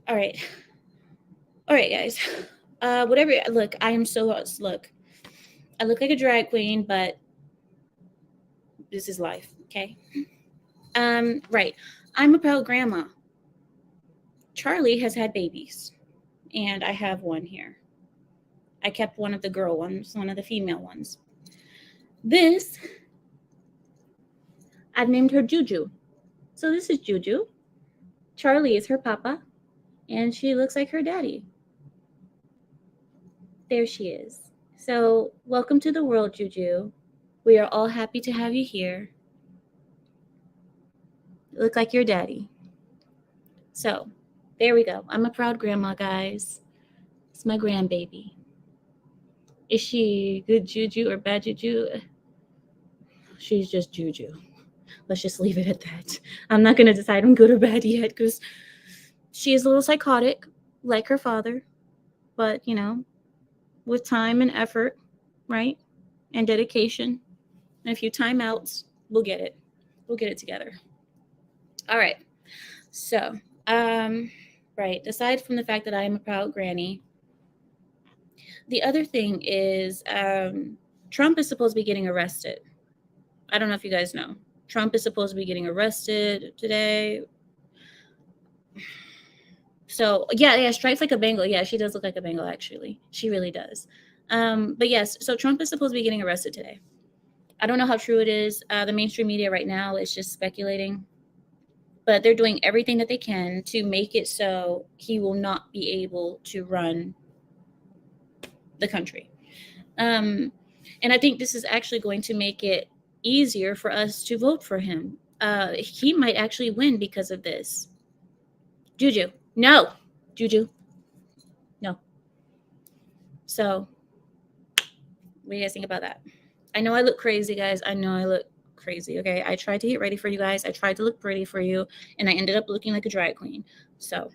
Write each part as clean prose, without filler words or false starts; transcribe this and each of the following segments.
All right. All right, guys. Whatever. Look, I am so look. I look like a drag queen, but this is life. Okay. Right. I'm a proud grandma. Charlie has had babies, and I have one here. I kept one of the girl ones, one of the female ones. This, I've named her Juju. So this is Juju. Charlie is her papa, and she looks like her daddy. There she is. So, welcome to the world, Juju. We are all happy to have you here. You look like your daddy. So, there we go. I'm a proud grandma, guys. It's my grandbaby. Is she good juju or bad juju? She's just juju. Let's just leave it at that. I'm not going to decide on good or bad yet because she is a little psychotic, like her father. But, with time and effort, right? And dedication, and a few timeouts, we'll get it. We'll get it together. All right. So, right. Aside from the fact that I am a proud granny, the other thing is Trump is supposed to be getting arrested. I don't know if you guys know. Trump is supposed to be getting arrested today. So yeah, stripes like a Bengal. Yeah, she does look like a Bengal actually. She really does. But yes, so Trump is supposed to be getting arrested today. I don't know how true it is. The mainstream media right now is just speculating, but they're doing everything that they can to make it so he will not be able to run the country. And I think this is actually going to make it easier for us to vote for him. He might actually win because of this. Juju, no. Juju, no. So, what do you guys think about that? I know I look crazy, guys. I know I look crazy, okay? I tried to get ready for you guys. I tried to look pretty for you, and I ended up looking like a drag queen. So,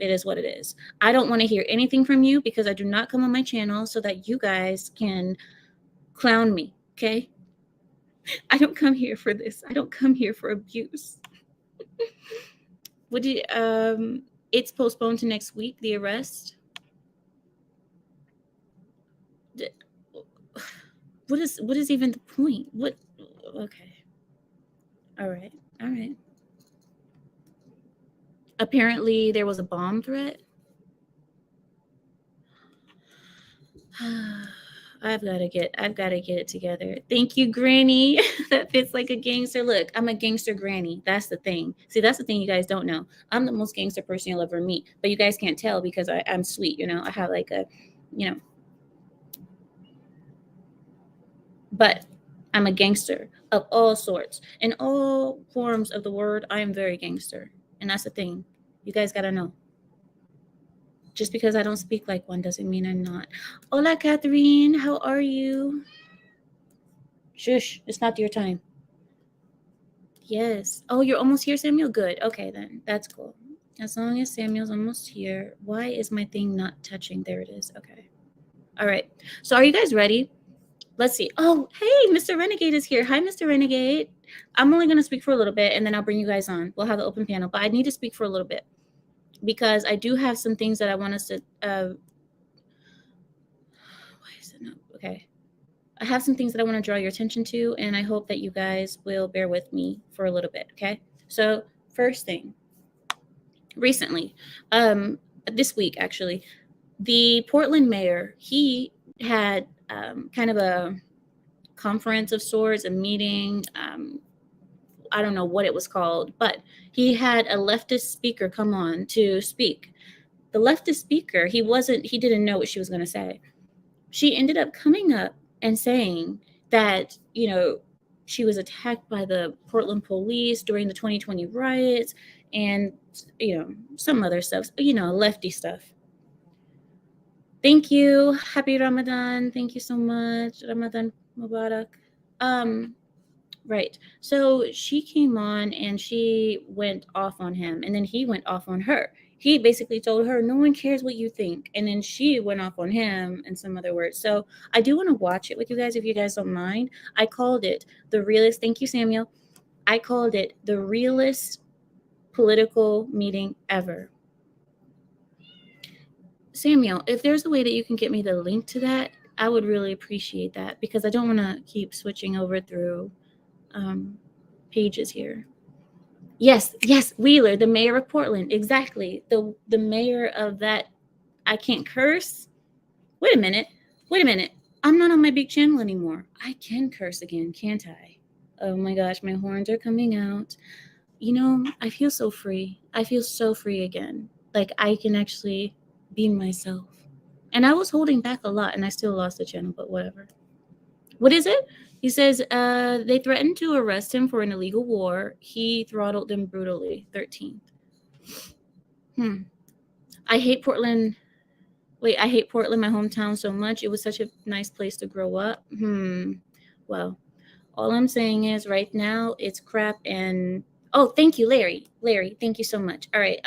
it is what it is. I don't want to hear anything from you because I do not come on my channel so that you guys can clown me, okay? I don't come here for this. I don't come here for abuse. Would you it's postponed to next week, the arrest. What is even the point? What okay. All right. All right. Apparently there was a bomb threat. I've got to get it together. Thank you, Granny. That fits like a gangster. Look, I'm a gangster granny. That's the thing. See, that's the thing you guys don't know. I'm the most gangster person you'll ever meet, but you guys can't tell because I'm sweet. I have like a, you know, but I'm a gangster of all sorts. In all forms of the word, I am very gangster. And that's the thing. You guys got to know. Just because I don't speak like one doesn't mean I'm not. Hola, Catherine. How are you? Shush. It's not your time. Yes. Oh, you're almost here, Samuel? Good. Okay, then. That's cool. As long as Samuel's almost here. Why is my thing not touching? There it is. Okay. All right. So are you guys ready? Let's see. Oh, hey, Mr. Renegade is here. Hi, Mr. Renegade. I'm only going to speak for a little bit and then I'll bring you guys on. We'll have the open panel, but I need to speak for a little bit because I do have some things that I want us to. Why is it not? Okay. I have some things that I want to draw your attention to, and I hope that you guys will bear with me for a little bit. Okay. So, first thing, recently, this week actually, the Portland mayor, he had kind of a conference of sorts, a meeting. I don't know what it was called, but he had a leftist speaker come on to speak. The leftist speaker, he didn't know what she was going to say. She ended up coming up and saying that, she was attacked by the Portland police during the 2020 riots and, some other stuff, lefty stuff. Thank you. Happy Ramadan. Thank you so much. Ramadan Mubarak. Right. So she came on and she went off on him, and then he went off on her. He basically told her, no one cares what you think. And then she went off on him in some other words. So I do want to watch it with you guys if you guys don't mind. I called it the realest. Thank you, Samuel. I called it the realest political meeting ever. Samuel, if there's a way that you can get me the link to that, I would really appreciate that, because I don't want to keep switching over through pages here. Yes, Wheeler, the mayor of Portland. Exactly. The mayor of that. I can't curse. Wait a minute. I'm not on my big channel anymore. I can curse again, can't I? Oh my gosh, my horns are coming out. You know, I feel so free. I feel so free again. Like I can actually be myself. And I was holding back a lot and I still lost the channel, but whatever. What is it? He says they threatened to arrest him for an illegal war. He throttled them brutally. 13th. I hate Portland. Wait, I hate Portland, my hometown, so much. It was such a nice place to grow up. Well, all I'm saying is right now it's crap. And oh, thank you, Larry. Thank you so much. All right.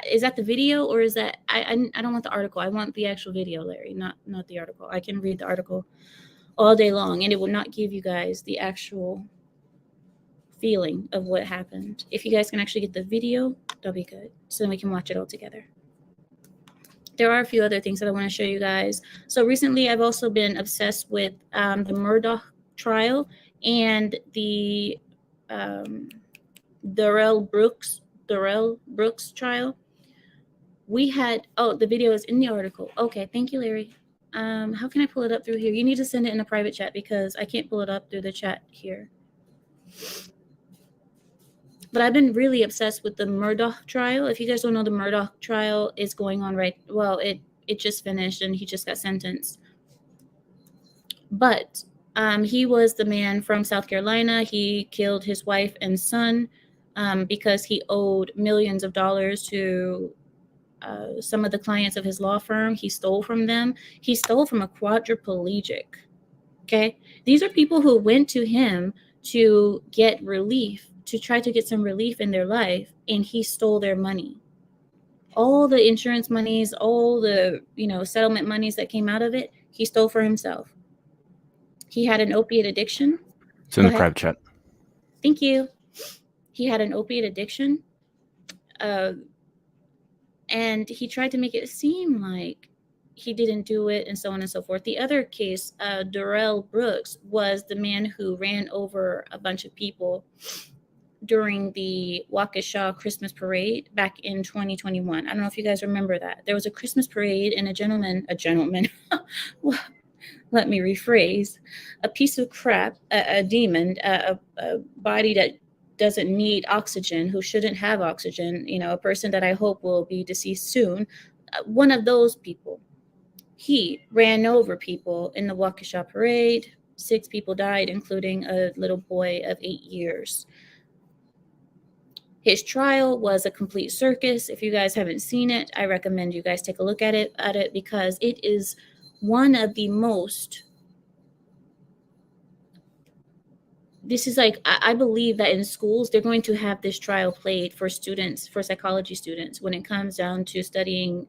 Is that the video or is that I don't want the article. I want the actual video, Larry, not the article. I can read the article all day long and it will not give you guys the actual feeling of what happened. If you guys can actually get the video, that'll be good. So then we can watch it all together. There are a few other things that I want to show you guys. So recently I've also been obsessed with the Murdaugh trial and the Darrell Brooks trial. We had, oh, the video is in the article. Okay, thank you, Larry. How can I pull it up through here? You need to send it in a private chat because I can't pull it up through the chat here. But I've been really obsessed with the Murdaugh trial. If you guys don't know, the Murdaugh trial is going on right. Well, it just finished and he just got sentenced. But he was the man from South Carolina. He killed his wife and son because he owed millions of dollars to some of the clients of his law firm. He stole from them. He stole from a quadriplegic. Okay. These are people who went to him to get relief, to try to get some relief in their life, and he stole their money. All the insurance monies, all the, settlement monies that came out of it, he stole for himself. He had an opiate addiction. It's in the private chat. Thank you. He had an opiate addiction. And he tried to make it seem like he didn't do it and so on and so forth. The other case, Darrell Brooks, was the man who ran over a bunch of people during the Waukesha Christmas parade back in 2021. I don't know if you guys remember that. There was a Christmas parade and a gentleman, let me rephrase, a piece of crap, a demon, a body that doesn't need oxygen, who shouldn't have oxygen, a person that I hope will be deceased soon. One of those people, he ran over people in the Waukesha parade. 6 people died, including a little boy of 8 years. His trial was a complete circus. If you guys haven't seen it, I recommend you guys take a look at it because it is one of the most. This is like, I believe that in schools, they're going to have this trial played for students, for psychology students, when it comes down to studying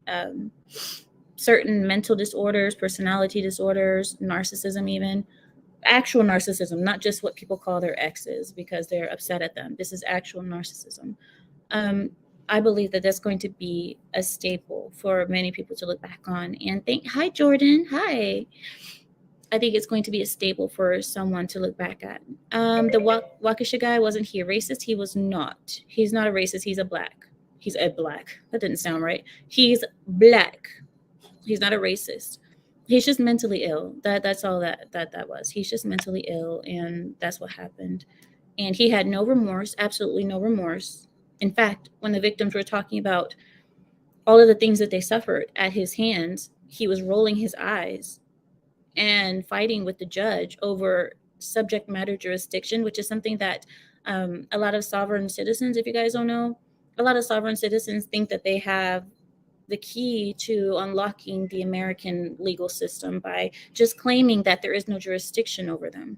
certain mental disorders, personality disorders, narcissism even. Actual narcissism, not just what people call their exes because they're upset at them. This is actual narcissism. I believe that that's going to be a staple for many people to look back on and think, hi, Jordan. Hi. I think it's going to be a staple for someone to look back at. The Waukesha guy, wasn't he a racist? He was not. He's not a racist. He's a black. He's a black. That didn't sound right. He's black. He's not a racist. He's just mentally ill. That's all that was. He's just mentally ill, and that's what happened. And he had no remorse, absolutely no remorse. In fact, when the victims were talking about all of the things that they suffered at his hands, he was rolling his eyes and fighting with the judge over subject matter jurisdiction, which is something that a lot of sovereign citizens, if you guys don't know, a lot of sovereign citizens think that they have the key to unlocking the American legal system by just claiming that there is no jurisdiction over them.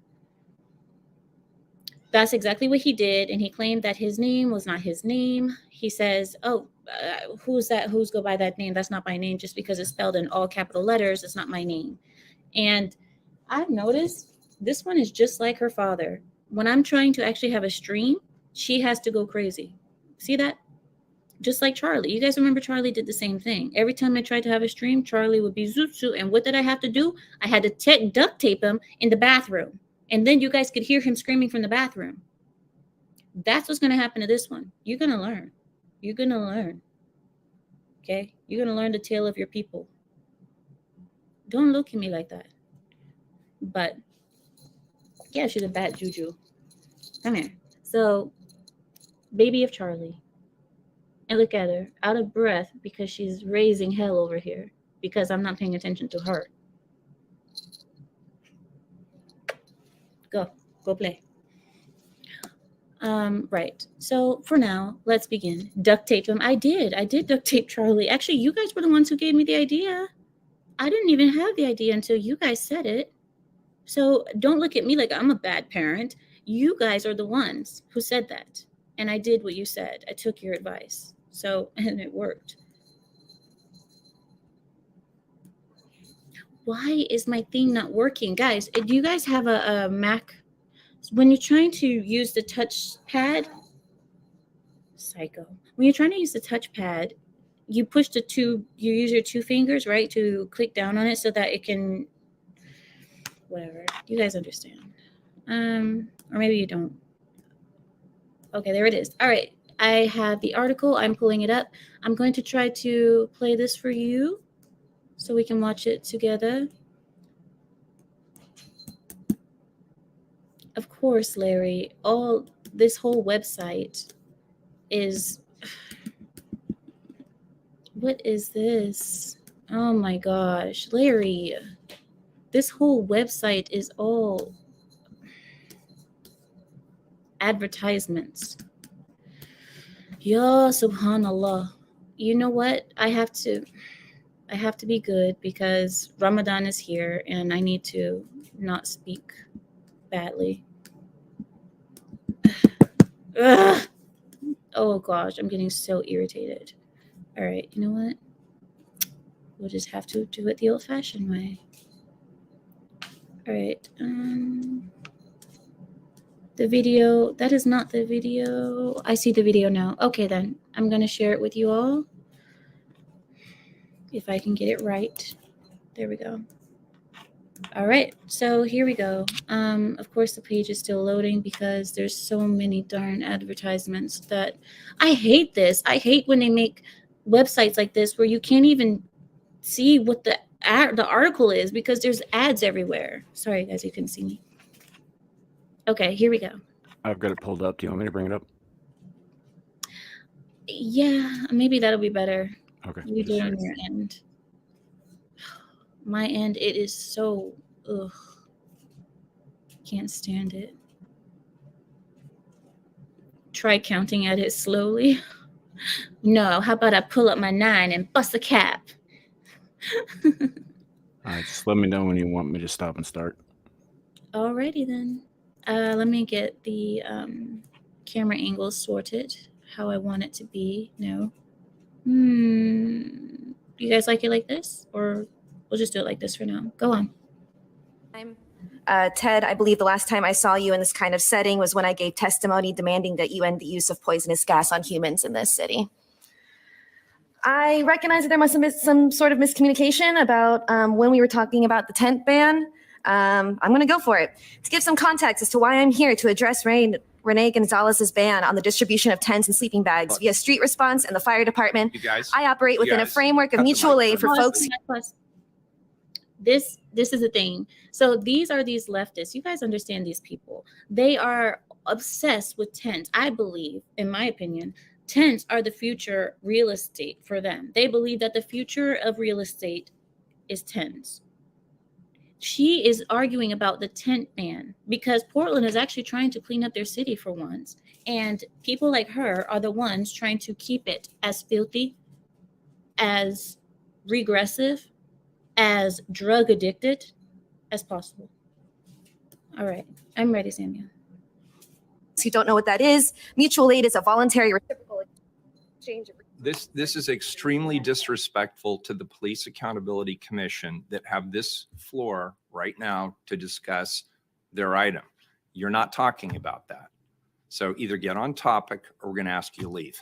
That's exactly what he did. And he claimed that his name was not his name. He says, who's that? Who's go by that name? That's not my name. Just because it's spelled in all capital letters, it's not my name. And I've noticed this one is just like her father. When I'm trying to actually have a stream, she has to go crazy. See that? Just like Charlie. You guys remember Charlie did the same thing. Every time I tried to have a stream, Charlie would be zoot zoot. And what did I have to do? I had to duct tape him in the bathroom. And then you guys could hear him screaming from the bathroom. That's what's going to happen to this one. You're going to learn. You're going to learn. Okay? You're going to learn the tale of your people. Don't look at me like that. But, yeah, she's a bad juju. Come here. So, baby of Charlie. And look at her, out of breath because she's raising hell over here because I'm not paying attention to her. Go play. Right. So for now, let's begin. Duct tape him. I did duct tape Charlie. Actually, you guys were the ones who gave me the idea. I didn't even have the idea until you guys said it. So don't look at me like I'm a bad parent. You guys are the ones who said that. And I did what you said. I took your advice. So, and it worked. Why is my thing not working? Guys, do you guys have a Mac? When you're trying to use the touchpad, psycho. When you're trying to use the touchpad, you use your two fingers, right, to click down on it so that it can, whatever. You guys understand. Or maybe you don't. Okay, there it is. All right. I have the article. I'm pulling it up. I'm going to try to play this for you so we can watch it together. Of course, Larry, this whole website is, what is this? Oh my gosh, Larry, this whole website is all advertisements. Ya subhanallah. You know what? I have to be good because Ramadan is here and I need to not speak badly. Ugh. Oh gosh, I'm getting so irritated. All right, you know what? We'll just have to do it the old-fashioned way. All right. The video, that is not the video. I see the video now. Okay, then. I'm going to share it with you all. If I can get it right. There we go. All right, so here we go. Of course, the page is still loading because there's so many darn advertisements that I hate this. I hate when they make websites like this where you can't even see what the article is because there's ads everywhere. Sorry, guys, you couldn't see me. Okay, here we go. I've got it pulled up. Do you want me to bring it up? Yeah, maybe that'll be better. Okay. You do it on your end. My end, it is so, ugh. Can't stand it. Try counting at it slowly. No, how about I pull up my 9 and bust a cap? All right, just let me know when you want me to stop and start. Alrighty then. Let me get the camera angle sorted how I want it to be. No. You guys like it like this? Or we'll just do it like this for now. Go on. Ted, I believe the last time I saw you in this kind of setting was when I gave testimony demanding that you end the use of poisonous gas on humans in this city. I recognize that there must have been some sort of miscommunication about when we were talking about the tent ban. I'm going to go for it. To give some context as to why I'm here to address Renee Gonzalez's ban on the distribution of tents and sleeping bags via street response and the fire department. You guys, I operate within a framework of mutual aid for folks. This is the thing. So these are these leftists. You guys understand these people. They are obsessed with tents. I believe, in my opinion, tents are the future real estate for them. They believe that the future of real estate is tents. She is arguing about the tent ban because Portland is actually trying to clean up their city for once. And people like her are the ones trying to keep it as filthy, as regressive, as drug addicted as possible. All right, I'm ready, Samuel. Who don't know what that is, mutual aid is a voluntary reciprocal exchange of. this is extremely disrespectful to the Police Accountability Commission that have this floor right now to discuss their item. You're not talking about that. So either get on topic or we're going to ask you to leave.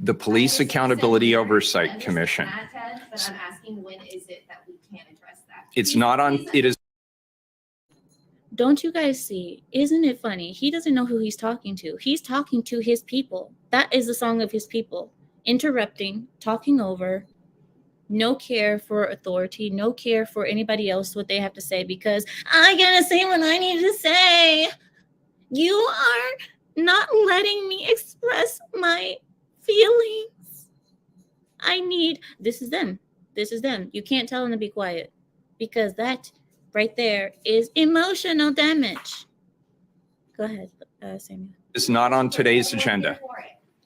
The Police Accountability Oversight Commission. But I'm asking, when is it that we can address that? It's not on, it is. Don't you guys see? Isn't it funny? He doesn't know who he's talking to. He's talking to his people. That is the song of his people. Interrupting, talking over, no care for authority, no care for anybody else, what they have to say, because I gotta say what I need to say. You are not letting me express my feelings. This is them. This is them. You can't tell them to be quiet, because that right there is emotional damage. Go ahead, Samuel. It's not on today's agenda.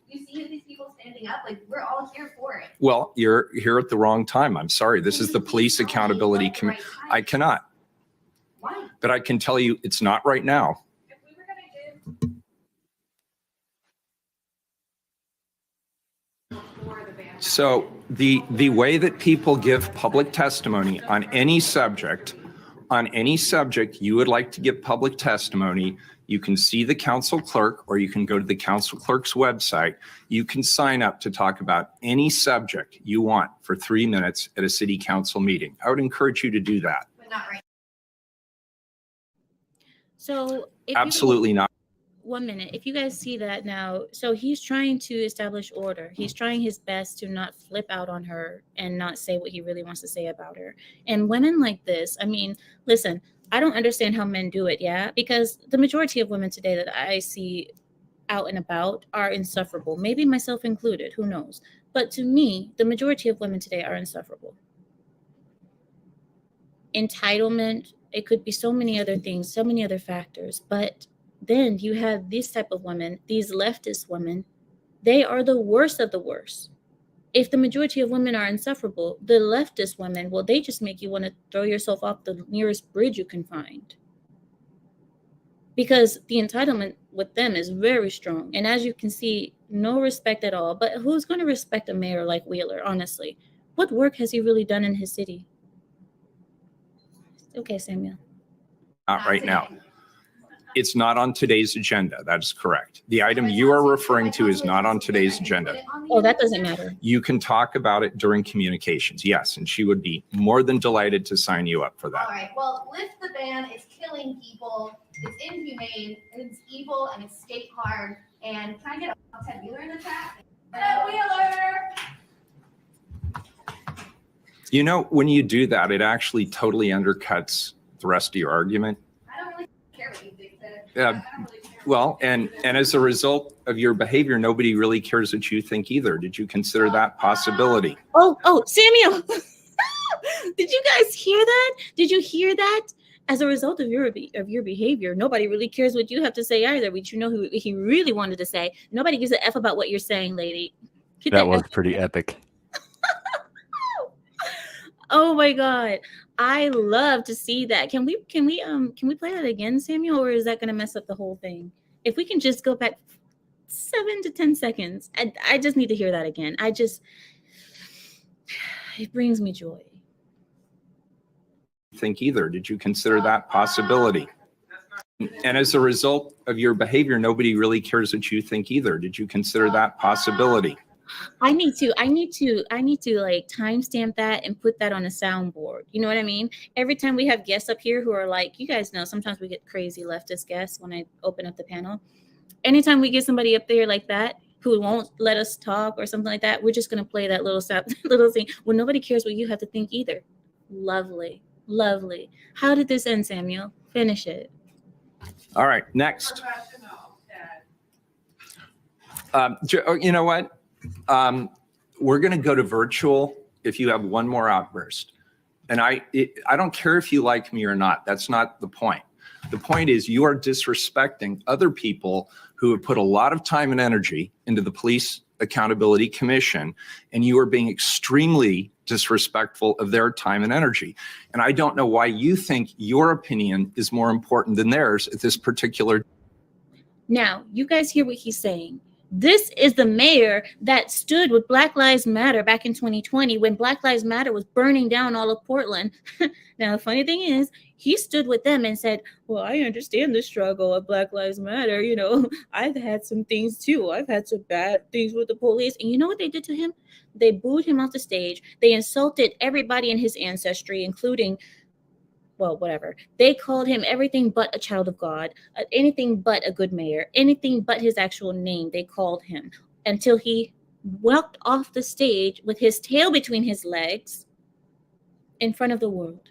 You see these people standing up, like, we're all here for it. Well, you're here at the wrong time. I'm sorry. This is the Police Accountability Commission. I cannot. Why? But I can tell you it's not right now. If we were gonna So the way that people give public testimony on any subject you would like to give public testimony, you can see the council clerk, or you can go to the council clerk's website. You can sign up to talk about any subject you want for 3 minutes at a city council meeting. I would encourage you to do that. But not right. So Absolutely not. 1 minute. If you guys see that now, so he's trying to establish order. He's trying his best to not flip out on her and not say what he really wants to say about her. And women like this, I mean, listen, I don't understand how men do it, yeah? Because the majority of women today that I see out and about are insufferable. Maybe myself included, who knows? But to me, the majority of women today are insufferable. Entitlement, it could be so many other things, so many other factors, but then you have this type of women, these leftist women, they are the worst of the worst. If the majority of women are insufferable, the leftist women, well, they just make you want to throw yourself off the nearest bridge you can find. Because the entitlement with them is very strong. And as you can see, no respect at all. But who's going to respect a mayor like Wheeler, honestly? What work has he really done in his city? Okay, Samuel. Not right now. It's not on today's agenda. That is correct. The item you are referring to is not on today's agenda. Oh, that doesn't matter. You can talk about it during communications, yes, and she would be more than delighted to sign you up for All that. right, well, lift the ban. It's killing people. It's inhumane. It's evil, and it's state hard. And can I get a Ted Wheeler in the chat? Ted Wheeler! You know, when you do that, it actually totally undercuts the rest of your argument. I don't really care what you think. Yeah. I don't really care. Well, and as a result of your behavior, nobody really cares what you think either. Did you consider that possibility? Oh, Samuel. Did you guys hear that? Did you hear that? As a result of your behavior, nobody really cares what you have to say either. But you know who he really wanted to say. Nobody gives a F about what you're saying, lady. Get That was F- pretty epic. Oh my God. I love to see that. Can we play that again, Samuel, or is that going to mess up the whole thing? If we can just go back 7 to 10 seconds. I just need to hear that again. It brings me joy. Think either. Did you consider that possibility? And as a result of your behavior, nobody really cares what you think either. Did you consider that possibility? I need to like timestamp that and put that on a soundboard. You know what I mean? Every time we have guests up here who are like, you guys know, sometimes we get crazy leftist guests when I open up the panel. Anytime we get somebody up there like that who won't let us talk or something like that, we're just gonna play that little thing. Well, nobody cares what you have to think either. Lovely. How did this end, Samuel? Finish it. All right, next. You know what? We're going to go to virtual if you have one more outburst. And I don't care if you like me or not. That's not the point. The point is you are disrespecting other people who have put a lot of time and energy into the Police Accountability Commission, and you are being extremely disrespectful of their time and energy. And I don't know why you think your opinion is more important than theirs at this particular. Now, you guys hear what he's saying. This is the mayor that stood with Black Lives Matter back in 2020 when Black Lives Matter was burning down all of Portland. Now, the funny thing is, he stood with them and said, well, I understand the struggle of Black Lives Matter. You know, I've had some things too. I've had some bad things with the police. And you know what they did to him? They booed him off the stage. They insulted everybody in his ancestry, including, well, whatever. They called him everything but a child of God, anything but a good mayor, anything but his actual name. They called him until he walked off the stage with his tail between his legs in front of the world.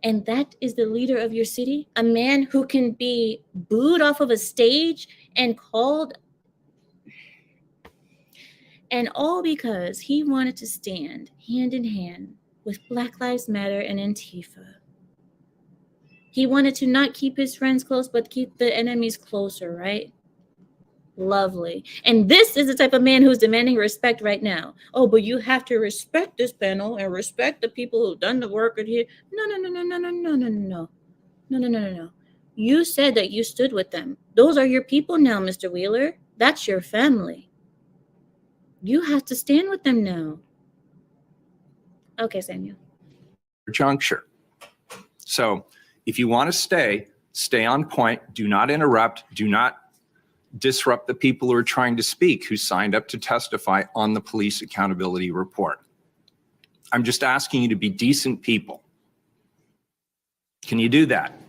And that is the leader of your city? A man who can be booed off of a stage and called, and all because he wanted to stand hand in hand with Black Lives Matter and Antifa. He wanted to not keep his friends close, but keep the enemies closer, right? Lovely. And this is the type of man who's demanding respect right now. Oh, but you have to respect this panel and respect the people who've done the work here. No. You said that you stood with them. Those are your people now, Mr. Wheeler. That's your family. You have to stand with them now. Okay, Samuel. Juncture. So if you want to stay on point. Do not interrupt. Do not disrupt the people who are trying to speak, who signed up to testify on the police accountability report. I'm just asking you to be decent people. Can you do that?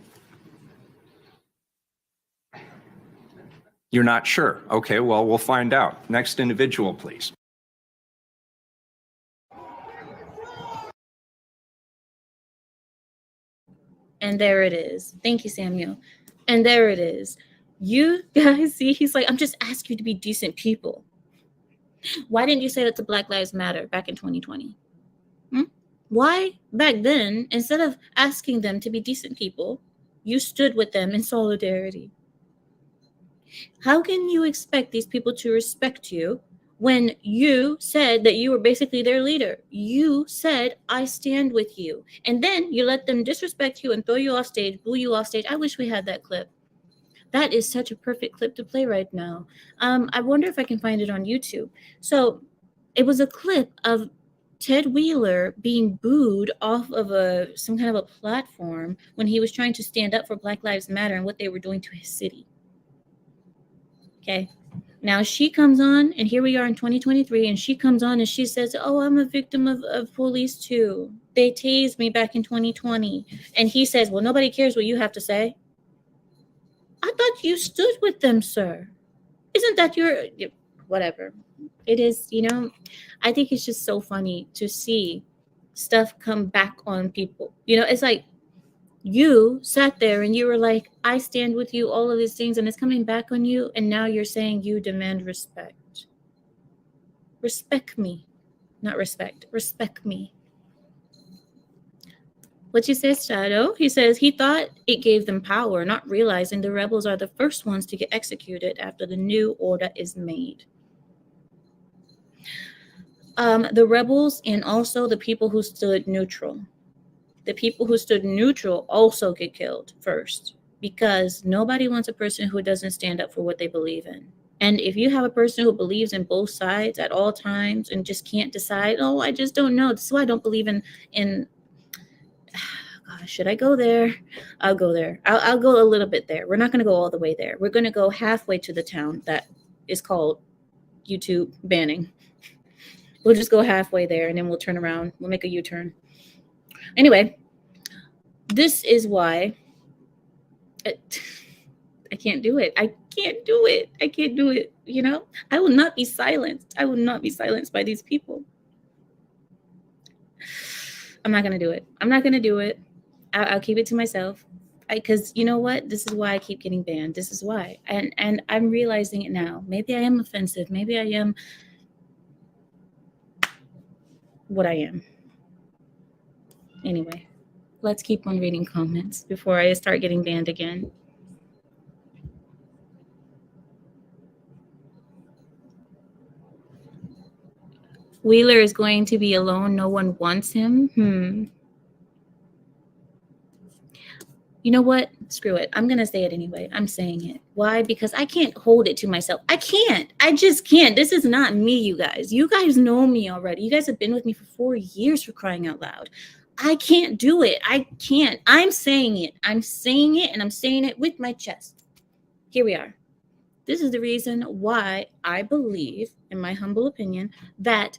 You're not sure. Okay, well, we'll find out. Next individual, please. And there it is. Thank you, Samuel. And there it is. You guys see, he's like, I'm just asking you to be decent people. Why didn't you say that to Black Lives Matter back in 2020? Why back then, instead of asking them to be decent people, you stood with them in solidarity? How can you expect these people to respect you when you said that you were basically their leader? You said, I stand with you. And then you let them disrespect you and throw you off stage, boo you off stage. I wish we had that clip. That is such a perfect clip to play right now. I wonder if I can find it on YouTube. So it was a clip of Ted Wheeler being booed off of some kind of a platform when he was trying to stand up for Black Lives Matter and what they were doing to his city. Okay. Now she comes on, and here we are in 2023, and she comes on and she says, oh, I'm a victim of police too. They tased me back in 2020. And he says, well, nobody cares what you have to say. I thought you stood with them, sir. Isn't that your, whatever. It is, I think it's just so funny to see stuff come back on people. It's like you sat there and you were like, I stand with you, all of these things, and it's coming back on you. And now you're saying you demand respect. Respect me. Not respect. Respect me. What you say, Shadow? He says he thought it gave them power, not realizing the rebels are the first ones to get executed after the new order is made. The rebels and also the people who stood neutral. The people who stood neutral also get killed first, because nobody wants a person who doesn't stand up for what they believe in. And if you have a person who believes in both sides at all times and just can't decide, oh, I just don't know. This is why I don't believe in gosh, should I go there? I'll go there. I'll go a little bit there. We're not going to go all the way there. We're going to go halfway to the town that is called YouTube banning. We'll just go halfway there, and then we'll turn around. We'll make a U-turn. Anyway, this is why I can't do it. I can't do it. I can't do it. I will not be silenced. I will not be silenced by these people. I'm not going to do it. I'm not going to do it. I'll keep it to myself. Because you know what? This is why I keep getting banned. This is why. And I'm realizing it now. Maybe I am offensive. Maybe I am what I am. Anyway, let's keep on reading comments before I start getting banned again. Wheeler is going to be alone. No one wants him. You know what? Screw it. I'm going to say it anyway. I'm saying it. Why? Because I can't hold it to myself. I can't. I just can't. This is not me, you guys. You guys know me already. You guys have been with me for 4 years, for crying out loud. I can't do it. I can't. I'm saying it. I'm saying it, and I'm saying it with my chest. Here we are. This is the reason why I believe, in my humble opinion, that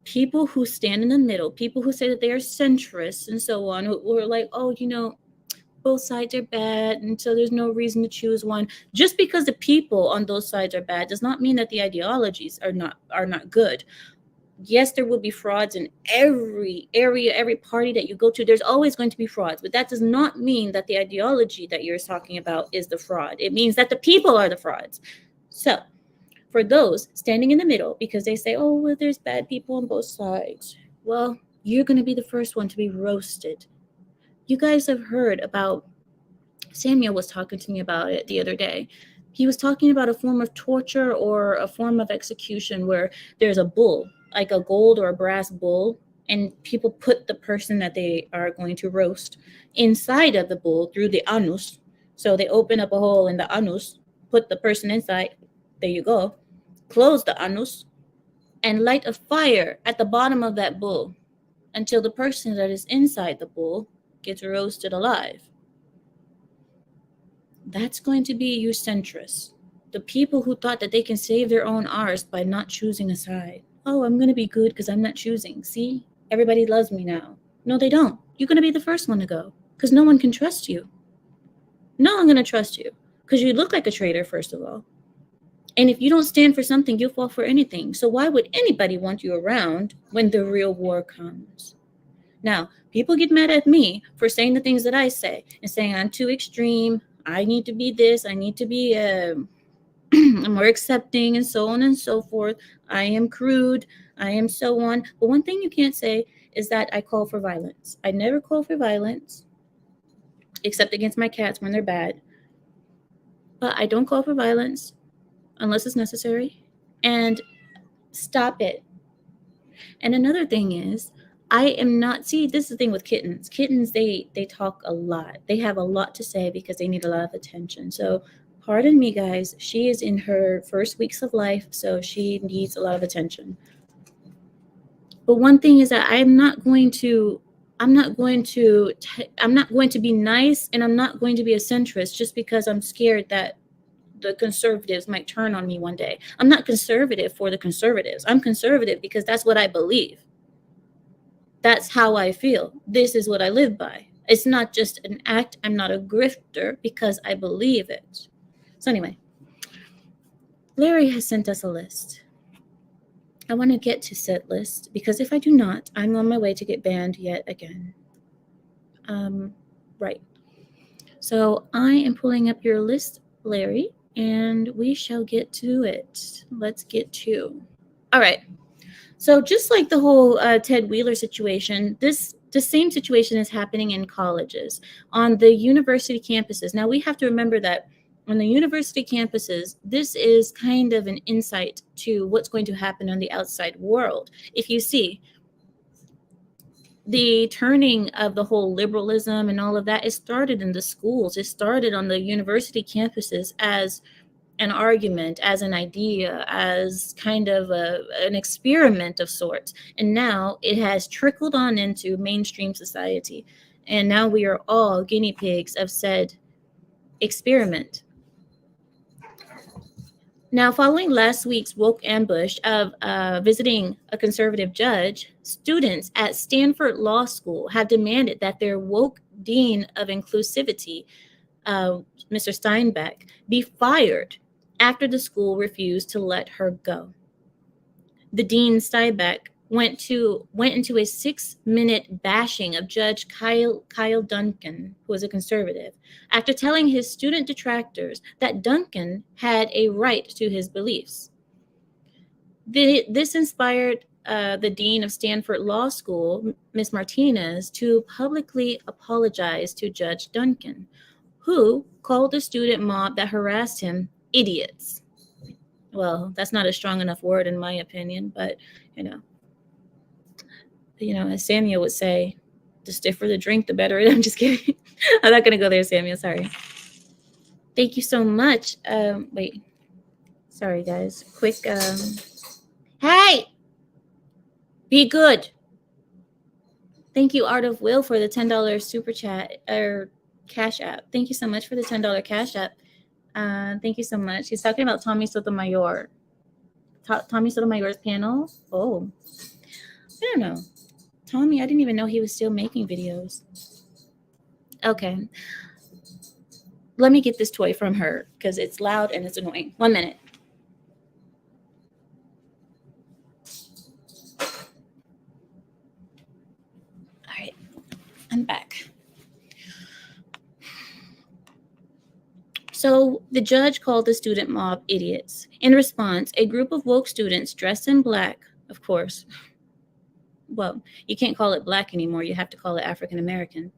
people who stand in the middle, people who say that they are centrists and so on, who are like, oh, you know, both sides are bad, and so there's no reason to choose one. Just because the people on those sides are bad does not mean that the ideologies are not good. Yes, there will be frauds in every area, every party that you go to. There's always going to be frauds, but that does not mean that the ideology that you're talking about is the fraud. It means that the people are the frauds. So for those standing in the middle, because they say, oh, well, there's bad people on both sides, well, you're going to be the first one to be roasted. You guys have heard about, Samuel was talking to me about it the other day. He was talking about a form of torture or a form of execution where there's a bull, like a gold or a brass bull, and people put the person that they are going to roast inside of the bull through the anus. So they open up a hole in the anus, put the person inside, there you go, close the anus, and light a fire at the bottom of that bull until the person that is inside the bull gets roasted alive. That's going to be you centrists. The people who thought that they can save their own arse by not choosing a side. Oh, I'm going to be good because I'm not choosing. See, everybody loves me now. No, they don't. You're going to be the first one to go because no one can trust you. No, I'm going to trust you because you look like a traitor, first of all. And if you don't stand for something, you'll fall for anything. So why would anybody want you around when the real war comes? Now, people get mad at me for saying the things that I say and saying I'm too extreme. I need to be this. I need to be more accepting and so on and so forth. I am crude. I am so on. But one thing you can't say is that I call for violence. I never call for violence, except against my cats when they're bad. But I don't call for violence unless it's necessary. And stop it. And another thing is, I am not, see, this is the thing with kittens. Kittens, they talk a lot. They have a lot to say because they need a lot of attention. So pardon me, guys. She is in her first weeks of life, so she needs a lot of attention. But one thing is that I'm not going to be nice, and I'm not going to be a centrist just because I'm scared that the conservatives might turn on me one day. I'm not conservative for the conservatives. I'm conservative because that's what I believe. That's how I feel. This is what I live by. It's not just an act. I'm not a grifter because I believe it. So anyway, Larry has sent us a list. I want to get to said list because if I do not, I'm on my way to get banned yet again. Right. So I am pulling up your list, Larry, and we shall get to it. Let's get to. All right. So just like the whole Ted Wheeler situation, the same situation is happening in colleges, on the university campuses. Now we have to remember that on the university campuses, this is kind of an insight to what's going to happen on the outside world. If you see, the turning of the whole liberalism and all of that, it started in the schools. It started on the university campuses as an argument, as an idea, as kind of an experiment of sorts. And now it has trickled on into mainstream society. And now we are all guinea pigs of said experiment. Now, following last week's woke ambush of visiting a conservative judge, students at Stanford Law School have demanded that their woke dean of inclusivity, Mr. Steinbeck, be fired after the school refused to let her go. The dean, Steinbeck, went into a 6-minute bashing of Judge Kyle Duncan, who was a conservative, after telling his student detractors that Duncan had a right to his beliefs. This inspired the dean of Stanford Law School, Ms. Martinez, to publicly apologize to Judge Duncan, who called the student mob that harassed him idiots. Well, that's not a strong enough word in my opinion, but as Samuel would say, The stiffer the drink, the better. I'm just kidding. I'm not gonna go there, Samuel. Sorry. Thank you so much. Wait. Sorry, guys. Quick. Hey, be good. Thank you, Art of Will, for the $10 super chat or Cash App. Thank you so much for the $10 Cash App. Thank you so much. He's talking about Tommy Sotomayor. Tommy Sotomayor's panel. Oh, I don't know. Tommy, I didn't even know he was still making videos. Okay. Let me get this toy from her because it's loud and it's annoying. 1 minute. All right. I'm back. So the judge called the student mob idiots. In response, a group of woke students dressed in black, of course. Well, you can't call it black anymore. You have to call it African American.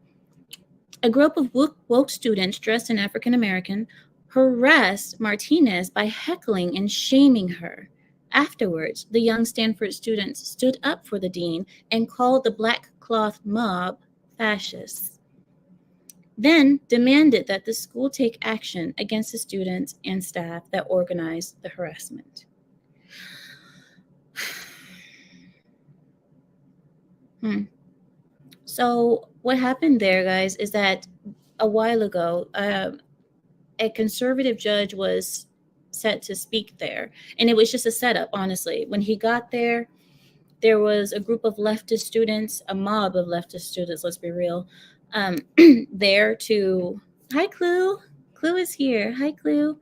A group of woke students dressed in African American harassed Martinez by heckling and shaming her. Afterwards, the young Stanford students stood up for the dean and called the black cloth mob fascists. Then demanded that the school take action against the students and staff that organized the harassment. So what happened there, guys, is that a while ago, a conservative judge was set to speak there. And it was just a setup, honestly. When he got there, there was a group of leftist students, a mob of leftist students, let's be real, there to, hi, Clue. Clue is here. Hi, Clue.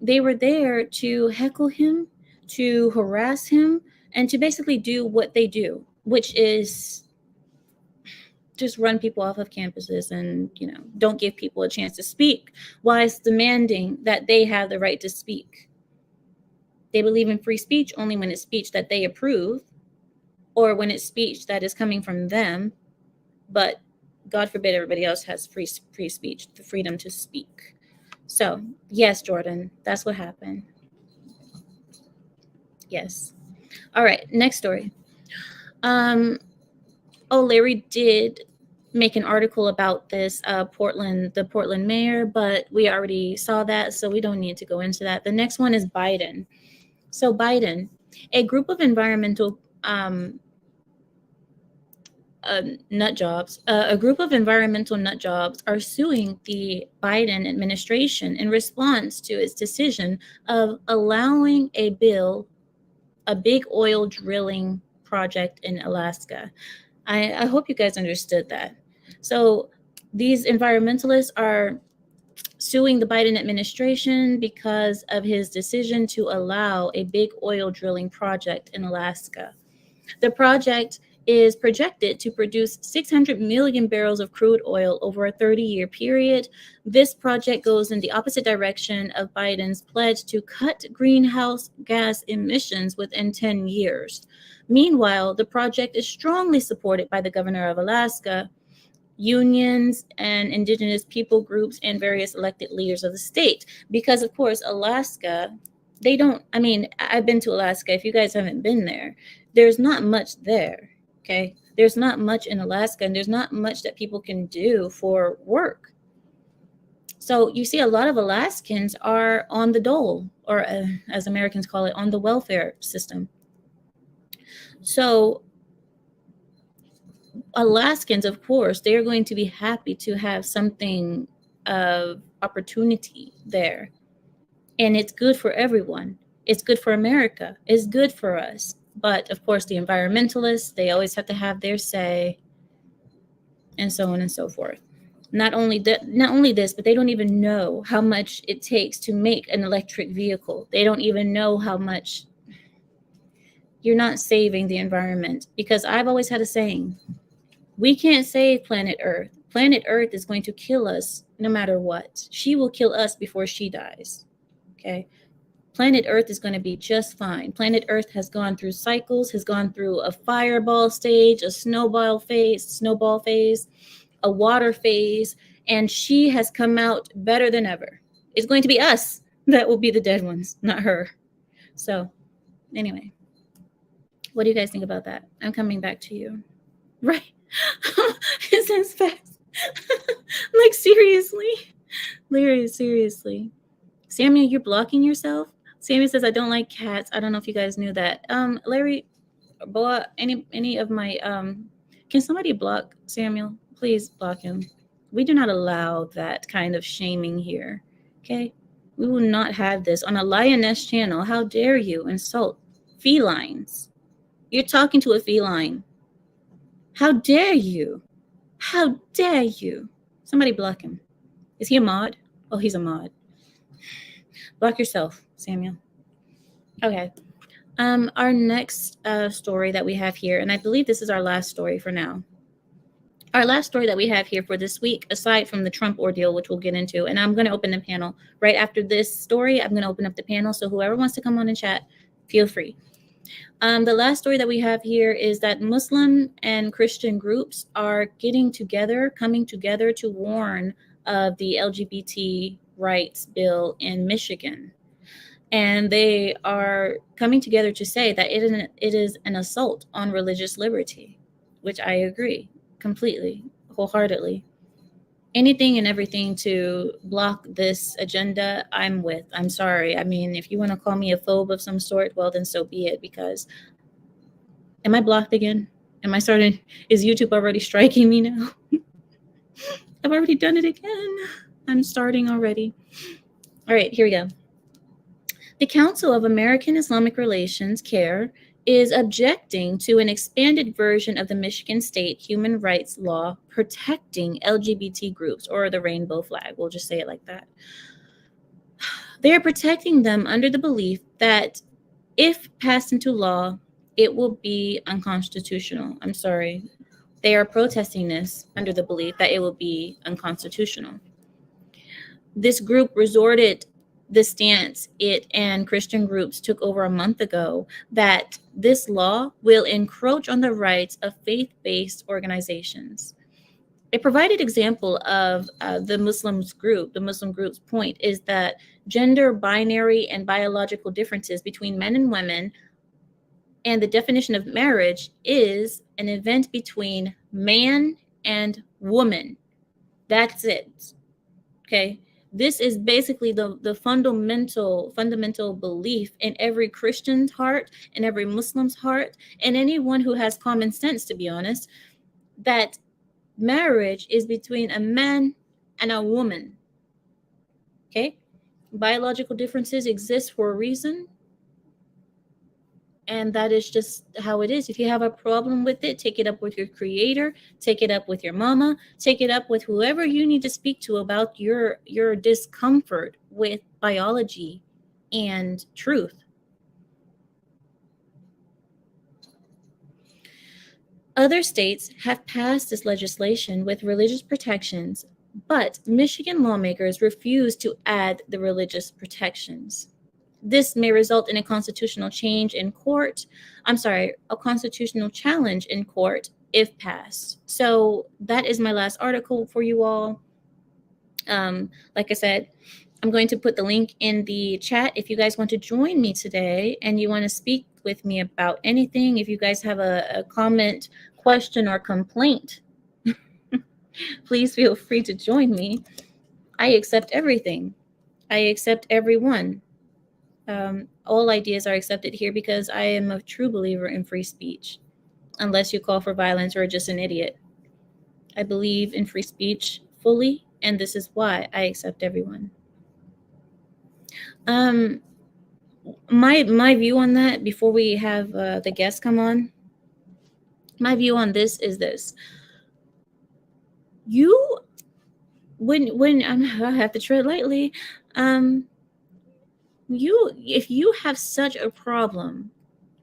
They were there to heckle him, to harass him, and to basically do what they do, which is just run people off of campuses and, don't give people a chance to speak, whilst demanding that they have the right to speak. They believe in free speech only when it's speech that they approve or when it's speech that is coming from them. But God forbid everybody else has free speech, the freedom to speak. So, yes, Jordan, that's what happened. Yes. All right, next story. Larry did make an article about this, the Portland mayor, but we already saw that, so we don't need to go into that. The next one is Biden. So Biden, a group of environmental nut jobs are suing the Biden administration in response to its decision of allowing a big oil drilling project in Alaska. I hope you guys understood that. So these environmentalists are suing the Biden administration because of his decision to allow a big oil drilling project in Alaska. The project is projected to produce 600 million barrels of crude oil over a 30-year period. This project goes in the opposite direction of Biden's pledge to cut greenhouse gas emissions within 10 years. Meanwhile, the project is strongly supported by the governor of Alaska, unions and indigenous people groups, and various elected leaders of the state. Because, of course, Alaska, I've been to Alaska. If you guys haven't been there, there's not much there. Okay, there's not much in Alaska, and there's not much that people can do for work. So you see a lot of Alaskans are on the dole, or as Americans call it, on the welfare system. So Alaskans, of course, they're going to be happy to have something of opportunity there. And it's good for everyone. It's good for America. It's good for us. But of course, the environmentalists, they always have to have their say, and so on and so forth. Not only this, but they don't even know how much it takes to make an electric vehicle. They don't even know how much. You're not saving the environment, because I've always had a saying, we can't save planet Earth. Planet Earth is going to kill us no matter what. She will kill us before she dies. Okay? Planet Earth is going to be just fine. Planet Earth has gone through cycles, has gone through a fireball stage, a snowball phase, a water phase, and she has come out better than ever. It's going to be us that will be the dead ones, not her. So, anyway, what do you guys think about that? I'm coming back to you. Right. Is intense facts. Like, seriously. Larry, seriously. Samuel, you're blocking yourself? Samuel says, I don't like cats. I don't know if you guys knew that. Larry, Boa, any of my can somebody block Samuel? Please block him. We do not allow that kind of shaming here. Okay? We will not have this on a lioness channel. How dare you insult felines? You're talking to a feline. How dare you? How dare you? Somebody block him. Is he a mod? Oh, he's a mod. Block yourself, Samuel. Okay. Our next story that we have here, and I believe this is our last story for now. Our last story that we have here for this week, aside from the Trump ordeal, which we'll get into, and I'm going to open the panel right after this story. I'm going to open up the panel, so whoever wants to come on and chat, feel free. The last story that we have here is that Muslim and Christian groups are coming together to warn of the LGBT rights bill in Michigan. And they are coming together to say that it is an assault on religious liberty, which I agree completely, wholeheartedly. Anything and everything to block this agenda, I'm with. I'm sorry. I mean, if you want to call me a phobe of some sort, well, then so be it. Because am I blocked again? Am I starting? Is YouTube already striking me now? I've already done it again. I'm starting already. All right, here we go. The Council of American Islamic Relations, CARE, is objecting to an expanded version of the Michigan state human rights law protecting LGBT groups, or the rainbow flag. We'll just say it like that. They are protecting them under the belief that if passed into law, it will be unconstitutional. I'm sorry. They are protesting this under the belief that it will be unconstitutional. This group resorted the stance it and Christian groups took over a month ago that this law will encroach on the rights of faith-based organizations. A provided example of the Muslim group's point is that gender binary and biological differences between men and women and the definition of marriage is an event between man and woman. That's it. Okay. This is basically the fundamental belief in every Christian's heart, in every Muslim's heart, and anyone who has common sense, to be honest, that marriage is between a man and a woman. Okay? Biological differences exist for a reason. And that is just how it is. If you have a problem with it, take it up with your creator, take it up with your mama, take it up with whoever you need to speak to about your discomfort with biology and truth. Other states have passed this legislation with religious protections, but Michigan lawmakers refuse to add the religious protections. This may result in a constitutional challenge in court if passed. So that is my last article for you all. Like I said, I'm going to put the link in the chat if you guys want to join me today and you want to speak with me about anything. If you guys have a comment, question, or complaint, please feel free to join me. I accept everything. I accept everyone. All ideas are accepted here because I am a true believer in free speech, unless you call for violence or are just an idiot. I believe in free speech fully, and this is why I accept everyone. My view on that, before we have the guests come on, my view on this is this. When I have to tread lightly, if you have such a problem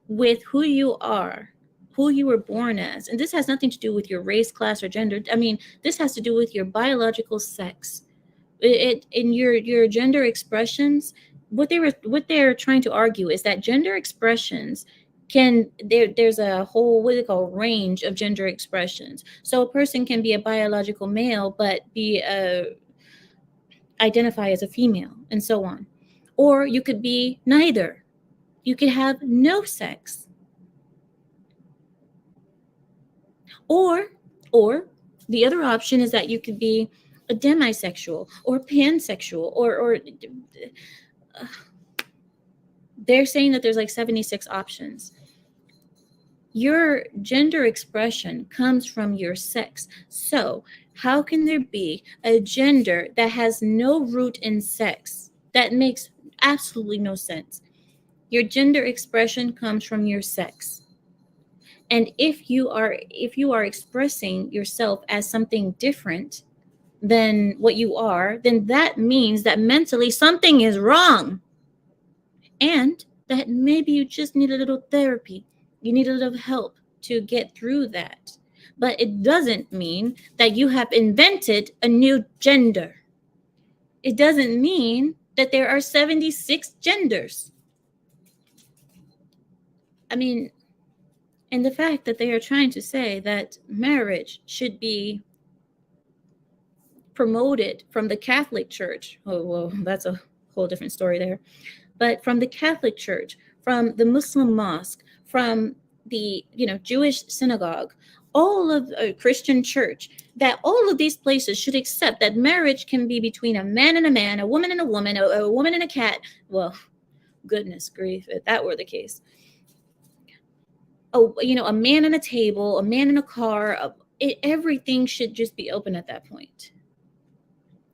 with who you are, who you were born as, and this has nothing to do with your race, class, or gender. I mean, this has to do with your biological sex. In your gender expressions, what they're trying to argue is that gender expressions there's a whole range of gender expressions. So a person can be a biological male but be identify as a female, and so on. Or you could be neither. You could have no sex. Or The other option is that you could be a demisexual or pansexual or they're saying that there's like 76 options. Your gender expression comes from your sex. So how can there be a gender that has no root in sex? That makes absolutely no sense. Your gender expression comes from your sex. And if you are expressing yourself as something different than what you are, then that means that mentally something is wrong. And that maybe you just need a little therapy. You need a little help to get through that. But it doesn't mean that you have invented a new gender. It doesn't mean that there are 76 genders. I mean, and the fact that they are trying to say that marriage should be promoted from the Catholic Church. Oh, well, that's a whole different story there. But from the Catholic Church, from the Muslim mosque, from the Jewish synagogue, all of a Christian church, that all of these places should accept that marriage can be between a man and a man, a woman and a woman, a woman and a cat. Well, goodness grief, if that were the case. Oh, a man and a table, a man and a car, everything should just be open at that point.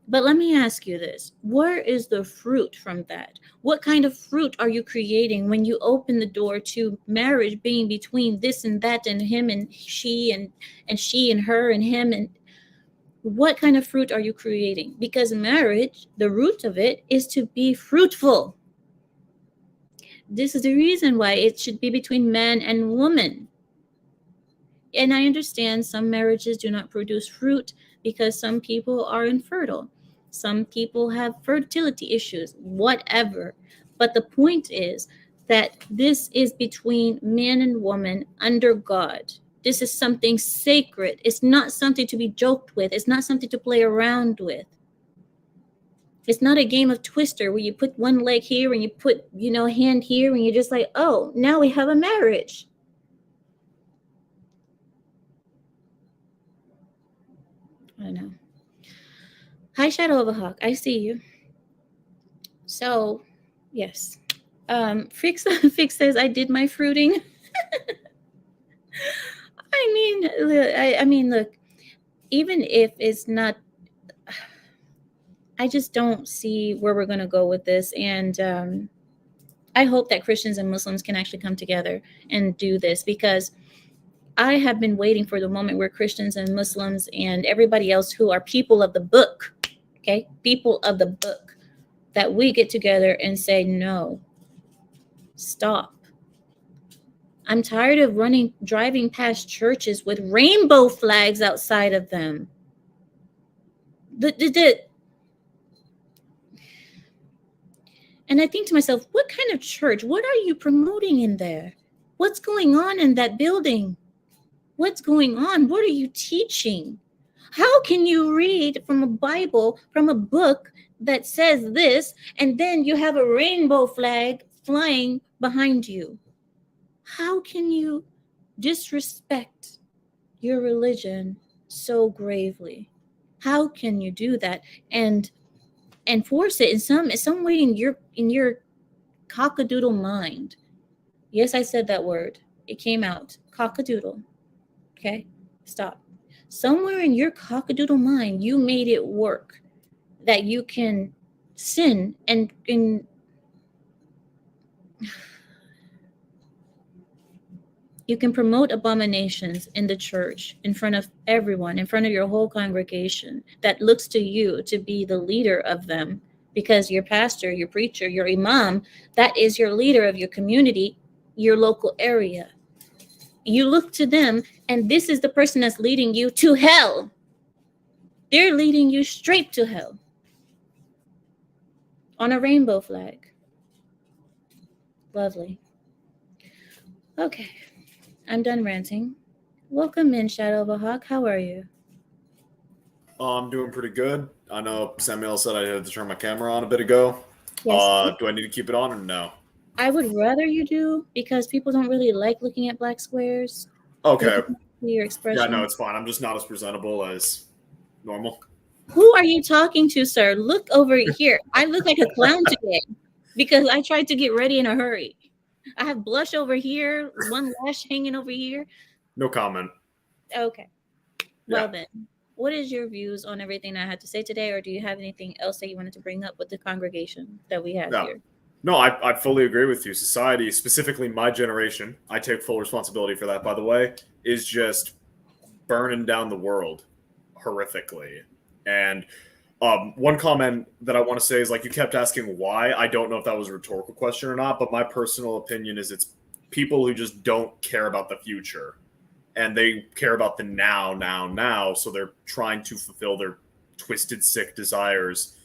But let me ask you this. Where is the fruit from that? What kind of fruit are you creating when you open the door to marriage being between this and that and him and she and she and her and him? And what kind of fruit are you creating? Because marriage, the root of it is to be fruitful. This is the reason why it should be between man and woman. And I understand some marriages do not produce fruit because some people are infertile. Some people have fertility issues, whatever. But the point is that this is between man and woman under God. This is something sacred. It's not something to be joked with. It's not something to play around with. It's not a game of Twister where you put one leg here and you put, a hand here and you're just like, oh, now we have a marriage. I don't know. Hi, Shadow of a Hawk. I see you. So, yes. Fix says I did my fruiting. I mean, look, even if it's not, I just don't see where we're going to go with this. And I hope that Christians and Muslims can actually come together and do this, because I have been waiting for the moment where Christians and Muslims and everybody else who are people of the book, okay, people of the book, that we get together and say, no, stop. I'm tired of driving past churches with rainbow flags outside of them. And I think to myself, what kind of church? What are you promoting in there? What's going on in that building? What's going on? What are you teaching? How can you read from a Bible, from a book that says this, and then you have a rainbow flag flying behind you? How can you disrespect your religion so gravely? How can you do that and force it in some way in your cockadoodle mind? Yes, I said that word. It came out. Cockadoodle. Okay? Stop. Somewhere in your cockadoodle mind, you made it work that you can sin and you can promote abominations in the church in front of everyone, in front of your whole congregation that looks to you to be the leader of them, because your pastor, your preacher, your imam, that is your leader of your community, your local area. You look to them, and this is the person that's leading you to hell. They're leading you straight to hell on a rainbow flag. Lovely. Okay. I'm done ranting. Welcome in, Shadow of a Hawk. How are you? I'm doing pretty good. I know Samuel said I had to turn my camera on a bit ago. Yes. Do I need to keep it on or no? I would rather you do, because people don't really like looking at black squares. Okay. your Yeah, expression. no, it's fine. I'm just not as presentable as normal. Who are you talking to, sir? Look over here. I look like a clown today because I tried to get ready in a hurry. I have blush over here, one lash hanging over here. No comment. Okay. Well Yeah. then, what is your views on everything I had to say today, or do you have anything else that you wanted to bring up with the congregation that we have No. here? No, I fully agree with you. Society, specifically my generation, I take full responsibility for that, by the way, is just burning down the world horrifically. And one comment that I want to say is, like, you kept asking why. I don't know if that was a rhetorical question or not, but my personal opinion is it's people who just don't care about the future. And they care about the now. So they're trying to fulfill their twisted, sick desires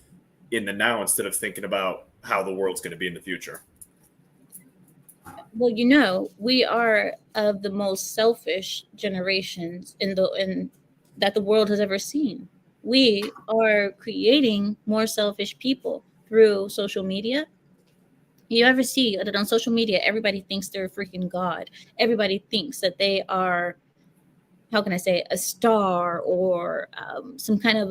in the now instead of thinking about how the world's going to be in the future. Well, we are of the most selfish generations in that the world has ever seen. We are creating more selfish people through social media. You ever see that on social media, everybody thinks they're a freaking god. Everybody thinks that they are, how can I say, a star or some kind of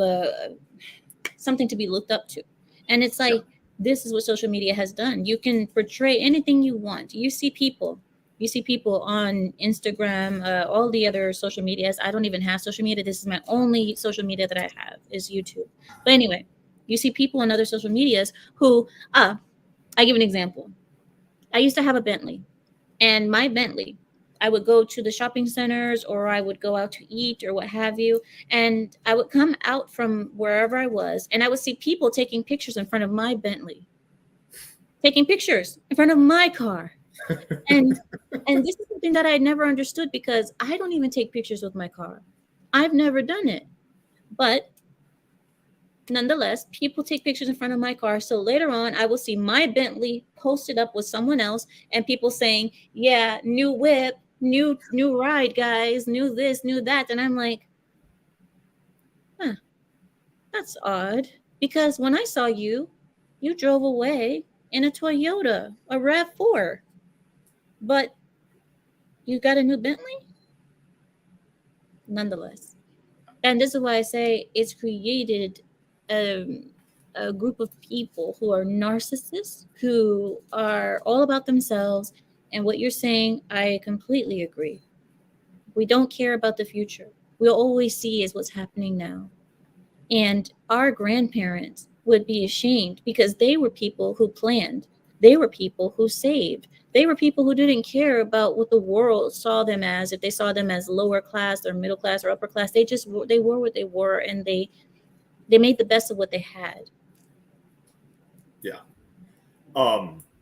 something to be looked up to. And it's like, this is what social media has done. You can portray anything you want. You see people on Instagram, all the other social medias. I don't even have social media. This is my only social media that I have is YouTube. But anyway, you see people on other social medias who, I give an example. I used to have a Bentley, and my Bentley, I would go to the shopping centers or I would go out to eat or what have you. And I would come out from wherever I was and I would see people taking pictures in front of my Bentley, taking pictures in front of my car. And this is something that I had never understood because I don't even take pictures with my car. I've never done it. But nonetheless, people take pictures in front of my car. So later on, I will see my Bentley posted up with someone else and people saying, yeah, new whip, new ride, guys, new this, new that. And I'm like, that's odd. Because when I saw you, you drove away in a Toyota, a RAV4. But you got a new Bentley? Nonetheless. And this is why I say it's created a group of people who are narcissists, who are all about themselves. And what you're saying, I completely agree. We don't care about the future. We'll always see is what's happening now. And our grandparents would be ashamed because they were people who planned. They were people who saved. They were people who didn't care about what the world saw them as. If they saw them as lower class or middle class or upper class, they were what they were, and they made the best of what they had. Yeah.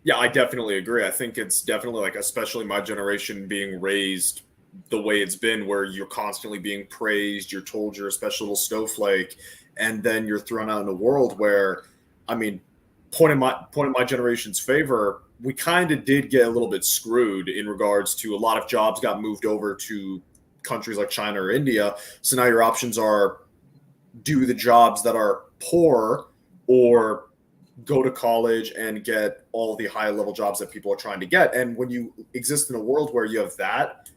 Yeah, I definitely agree. I think it's definitely, like, especially my generation being raised the way it's been, where you're constantly being praised, you're told you're a special little snowflake, and then you're thrown out in a world where, I mean, point in my generation's favor, we kind of did get a little bit screwed in regards to a lot of jobs got moved over to countries like China or India. So now your options are do the jobs that are poor or go to college and get all the high level jobs that people are trying to get. And when you exist in a world where you have that,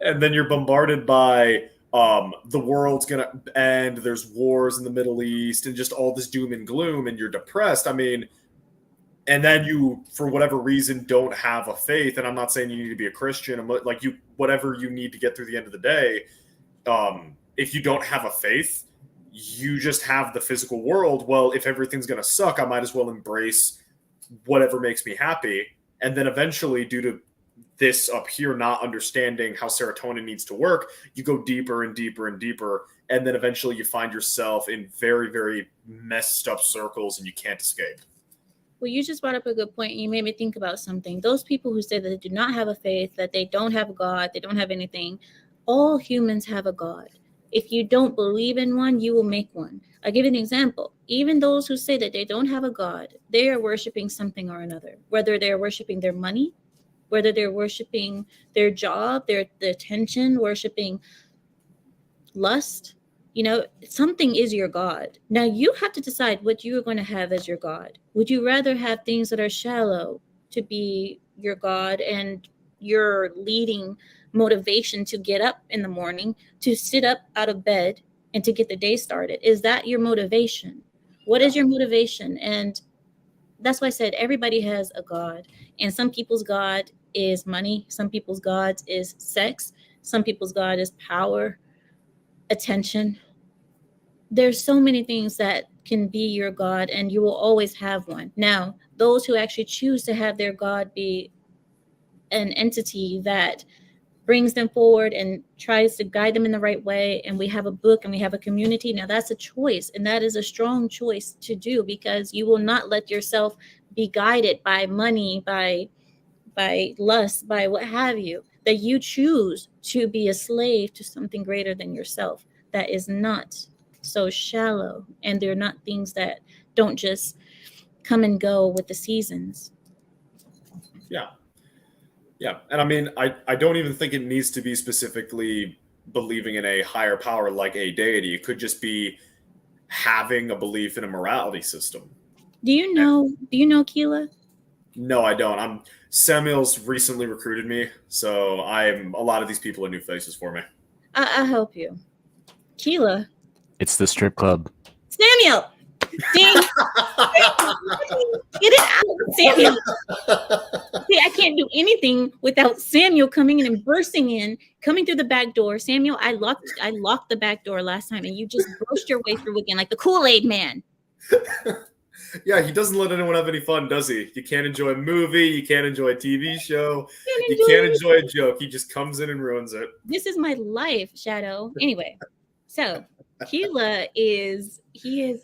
and then you're bombarded by the world's gonna end, there's wars in the Middle East and just all this doom and gloom, and you're depressed. I mean, and then you, for whatever reason, don't have a faith. And I'm not saying you need to be a Christian, like, you, whatever you need to get through the end of the day. If you don't have a faith, you just have the physical world. Well, if everything's going to suck, I might as well embrace whatever makes me happy. And then eventually, due to this up here not understanding how serotonin needs to work, you go deeper and deeper and deeper. And then eventually you find yourself in very, very messed up circles and you can't escape. Well, you just brought up a good point, and you made me think about something. Those people who say that they do not have a faith, that they don't have a God, they don't have anything, all humans have a God. If you don't believe in one, you will make one. I'll give you an example. Even those who say that they don't have a God, they are worshiping something or another, whether they're worshiping their money, whether they're worshiping their job, their attention, worshiping lust. Something is your God. Now you have to decide what you are going to have as your God. Would you rather have things that are shallow to be your God and your leading motivation to get up in the morning, to sit up out of bed and to get the day started? Is that your motivation? What is your motivation? And that's why I said everybody has a God, and some people's God is money. Some people's God is sex. Some people's God is power, attention. There's so many things that can be your God, and you will always have one. Now, those who actually choose to have their God be an entity that brings them forward and tries to guide them in the right way, and we have a book and we have a community, now that's a choice, and that is a strong choice to do, because you will not let yourself be guided by money, by lust, by what have you, that you choose to be a slave to something greater than yourself that is not so shallow, and they're not things that don't just come and go with the seasons. Yeah. And I mean, I don't even think it needs to be specifically believing in a higher power like a deity. It could just be having a belief in a morality system. Do you know Keela? No, I don't. Samuel's recently recruited me, so a lot of these people are new faces for me. I'll help you. Keela. It's the strip club. Samuel! Dang. Get it out, Samuel. See, I can't do anything without Samuel coming in and bursting in, coming through the back door. Samuel, I locked the back door last time, and you just burst your way through again like the Kool-Aid man. Yeah, he doesn't let anyone have any fun, does he? You can't enjoy a movie, you can't enjoy a TV show, you can't enjoy a joke. He just comes in and ruins it. This is my life, Shadow. Anyway, so Keela is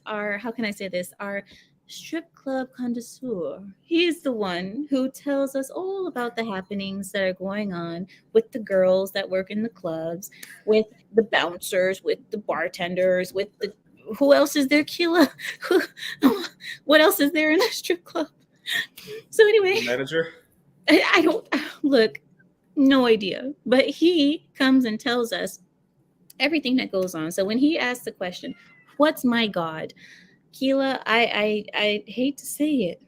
our, how can I say this, our strip club connoisseur. He's the one who tells us all about the happenings that are going on with the girls that work in the clubs, with the bouncers, with the bartenders, with the, who else is there, Keela? What else is there in a strip club? So anyway, Manager? I don't look, no idea. But he comes and tells us everything that goes on. So when he asks the question, what's my God? Keela, I hate to say it,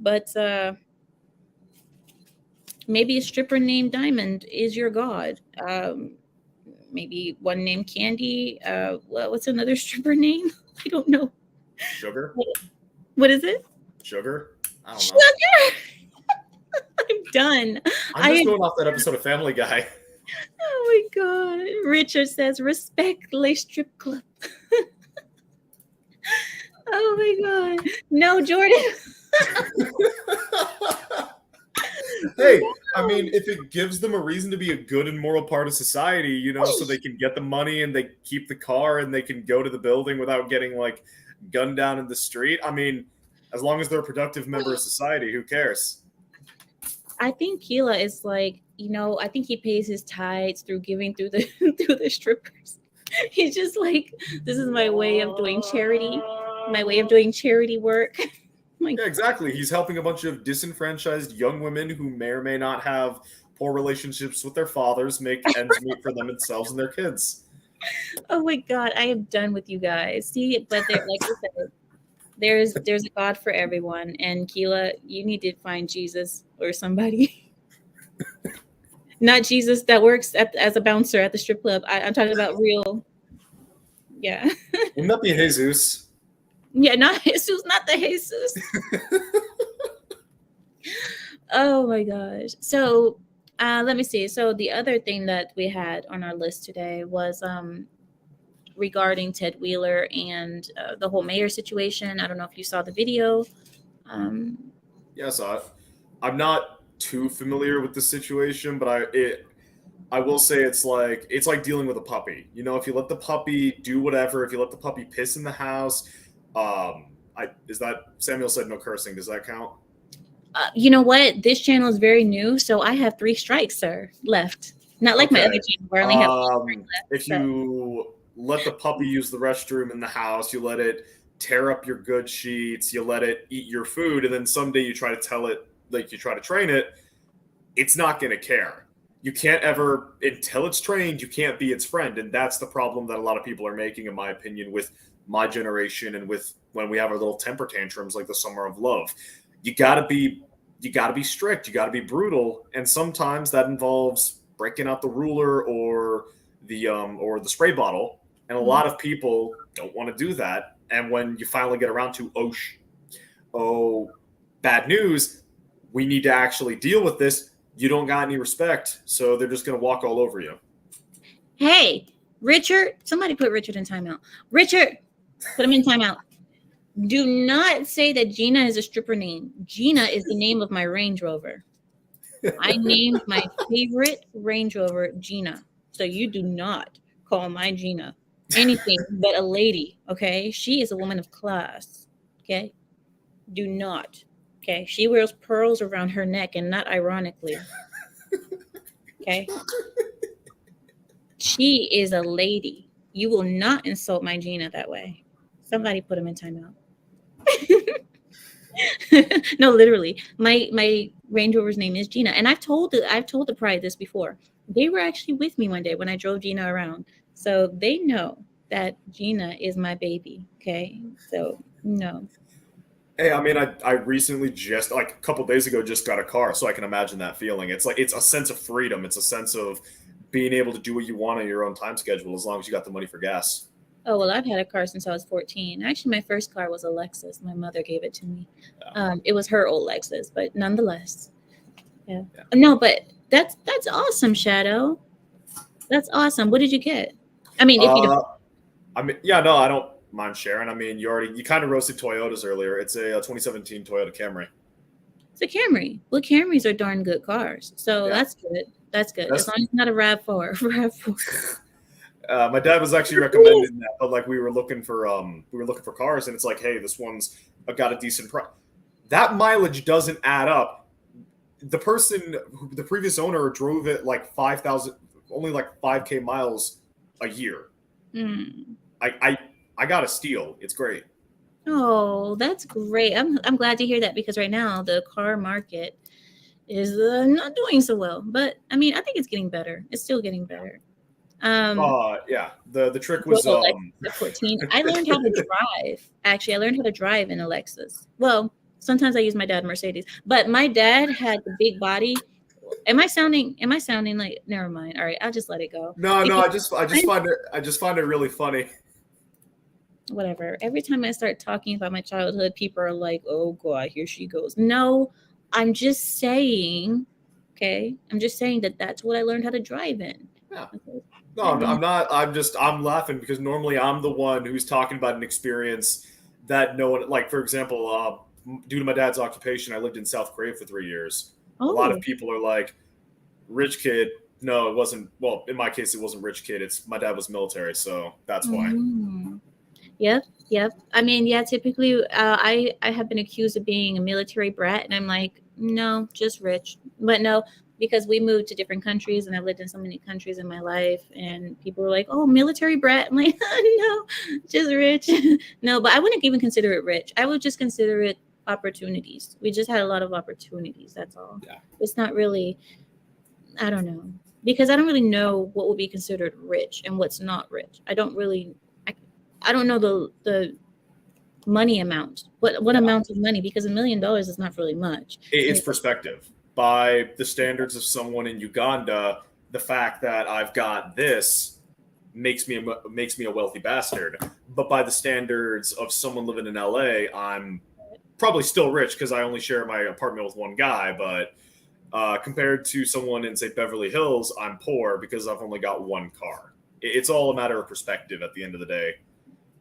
but maybe a stripper named Diamond is your God. Maybe one named Candy. What's another stripper name? I don't know. Sugar? What is it? Sugar? I don't know. Sugar! I'm done. I'm just going off that episode of Family Guy. Oh my God. Richard says, respect Le Strip Club. Oh my God. No, Jordan. Hey, I mean, if it gives them a reason to be a good and moral part of society, you know, so they can get the money and they keep the car and they can go to the building without getting like gunned down in the street. I mean, as long as they're a productive member of society, who cares? I think Keela is like, you know, I think he pays his tithes through giving through the through the strippers. He's just like, this is my way of doing charity, my way of doing charity work. Yeah, exactly. He's helping a bunch of disenfranchised young women who may or may not have poor relationships with their fathers make ends meet for themselves and their kids. Oh my God, I am done with you guys. See, but like I said, there's a God for everyone, and Keela, you need to find Jesus or somebody. Not Jesus that works as a bouncer at the strip club. I'm talking about real. Yeah. Wouldn't that be Jesus? Yeah, not Jesus, not the Jesus. Oh my gosh. So let me see. So the other thing that we had on our list today was regarding Ted Wheeler and the whole mayor situation. I don't know if you saw the video. Yeah, I saw it. I'm not too familiar with the situation, but I will say it's like dealing with a puppy. You know, if you let the puppy do whatever, if you let the puppy piss in the house, is that Samuel said no cursing? Does that count? You know what? This channel is very new, so I have 3 strikes, sir, left. Not like my other channel where I only have 1 strike left. If you let the puppy use the restroom in the house, you let it tear up your good sheets, you let it eat your food, and then someday you try to tell it, like you try to train it, it's not going to care. You can't ever, until it's trained, you can't be its friend. And that's the problem that a lot of people are making, in my opinion, with my generation and with when we have our little temper tantrums like the summer of love. You got to be you got to be strict, you got to be brutal, and sometimes that involves breaking out the ruler or the spray bottle, and a lot of people don't want to do that. And when you finally get around to bad news, we need to actually deal with this, you don't got any respect, so they're just going to walk all over you. Hey, Richard, somebody put Richard in timeout. Richard, put him in timeout. Do not say that Gina is a stripper name. Gina is the name of my Range Rover. I named my favorite Range Rover Gina. So you do not call my Gina anything but a lady, okay? She is a woman of class, okay? Do not, okay? She wears pearls around her neck and not ironically, okay? She is a lady. You will not insult my Gina that way. Somebody put him in timeout. No, literally. My Range Rover's name is Gina. And I've told the Pride this before. They were actually with me one day when I drove Gina around. So they know that Gina is my baby. Okay. So no. Hey, I mean, I recently just, like a couple days ago, just got a car, so I can imagine that feeling. It's like, it's a sense of freedom. It's a sense of being able to do what you want on your own time schedule, as long as you got the money for gas. Oh, well, I've had a car since I was 14. Actually, my first car was a Lexus. My mother gave it to me. It was her old Lexus, but nonetheless. Yeah. No, but that's awesome, Shadow. That's awesome. What did you get? I mean, if you don't. I mean, yeah, no, I don't mind sharing. I mean, you kind of roasted Toyotas earlier. It's a 2017 Toyota Camry. It's a Camry. Well, Camrys are darn good cars. So that's good. That's good. As long as it's not a RAV4. RAV4. My dad was actually recommending that, but like we were looking for cars, and it's like, hey, this one's got a decent price. That mileage doesn't add up. The previous owner drove it like 5,000, only like 5K miles a year. I got a steal. It's great. Oh, that's great. I'm glad to hear that, because right now the car market is not doing so well. But I mean, I think it's getting better. It's still getting better. Yeah. The trick was the 14. I learned how to drive. Actually, I learned how to drive in a Lexus. Well, sometimes I use my dad's Mercedes, but my dad had the big body. Am I sounding like, never mind. All right, I'll just let it go. No, I just find it really funny. Whatever. Every time I start talking about my childhood, people are like, "Oh God, here she goes." No, I'm just saying. Okay, I'm just saying that that's what I learned how to drive in. Yeah. No, I'm not. I'm laughing because normally I'm the one who's talking about an experience that no one, like, for example, due to my dad's occupation, I lived in South Korea for 3 years. Oh. A lot of people are like, rich kid. No, it wasn't. Well, in my case, it wasn't rich kid. It's my dad was military, so that's why. Yep. I mean, yeah, typically I have been accused of being a military brat, and I'm like, no, just rich. But no, because we moved to different countries, and I've lived in so many countries in my life, and people were like, oh, military brat. I'm like, no, just rich. No, but I wouldn't even consider it rich. I would just consider it opportunities. We just had a lot of opportunities. That's all. Yeah. It's not really, I don't know, because I don't really know what would be considered rich and what's not rich. I don't know the money amount. What amount of money? Because $1 million is not really much. It's perspective. By the standards of someone in Uganda, the fact that I've got this makes me a wealthy bastard. But by the standards of someone living in LA, I'm probably still rich because I only share my apartment with one guy. But compared to someone in, say, Beverly Hills, I'm poor because I've only got one car. It's all a matter of perspective at the end of the day.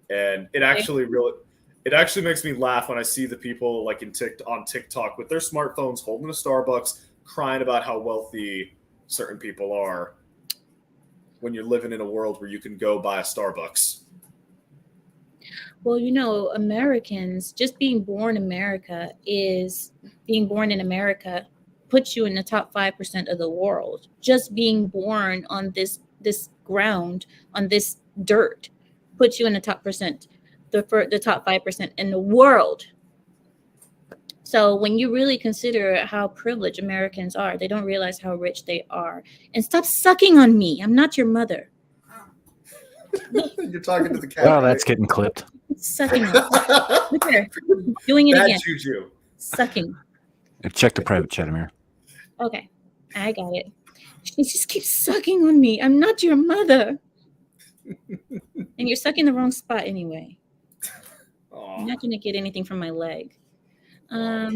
And it actually makes me laugh when I see the people like on TikTok with their smartphones holding a Starbucks, crying about how wealthy certain people are when you're living in a world where you can go buy a Starbucks. Well, you know, Americans, just being born in America puts you in the top 5% of the world. Just being born on this ground, on this dirt, puts you in the top percent, the top 5% in the world. So when you really consider how privileged Americans are, they don't realize how rich they are. And stop sucking on me. I'm not your mother. You're talking to the cat. Well, that's getting clipped. Sucking. Look at her. Doing it Bad again. juju. Sucking. Check the private chat, Amir. Okay, I got it. She just keeps sucking on me. I'm not your mother. And you're sucking the wrong spot anyway. I'm not gonna get anything from my leg. Let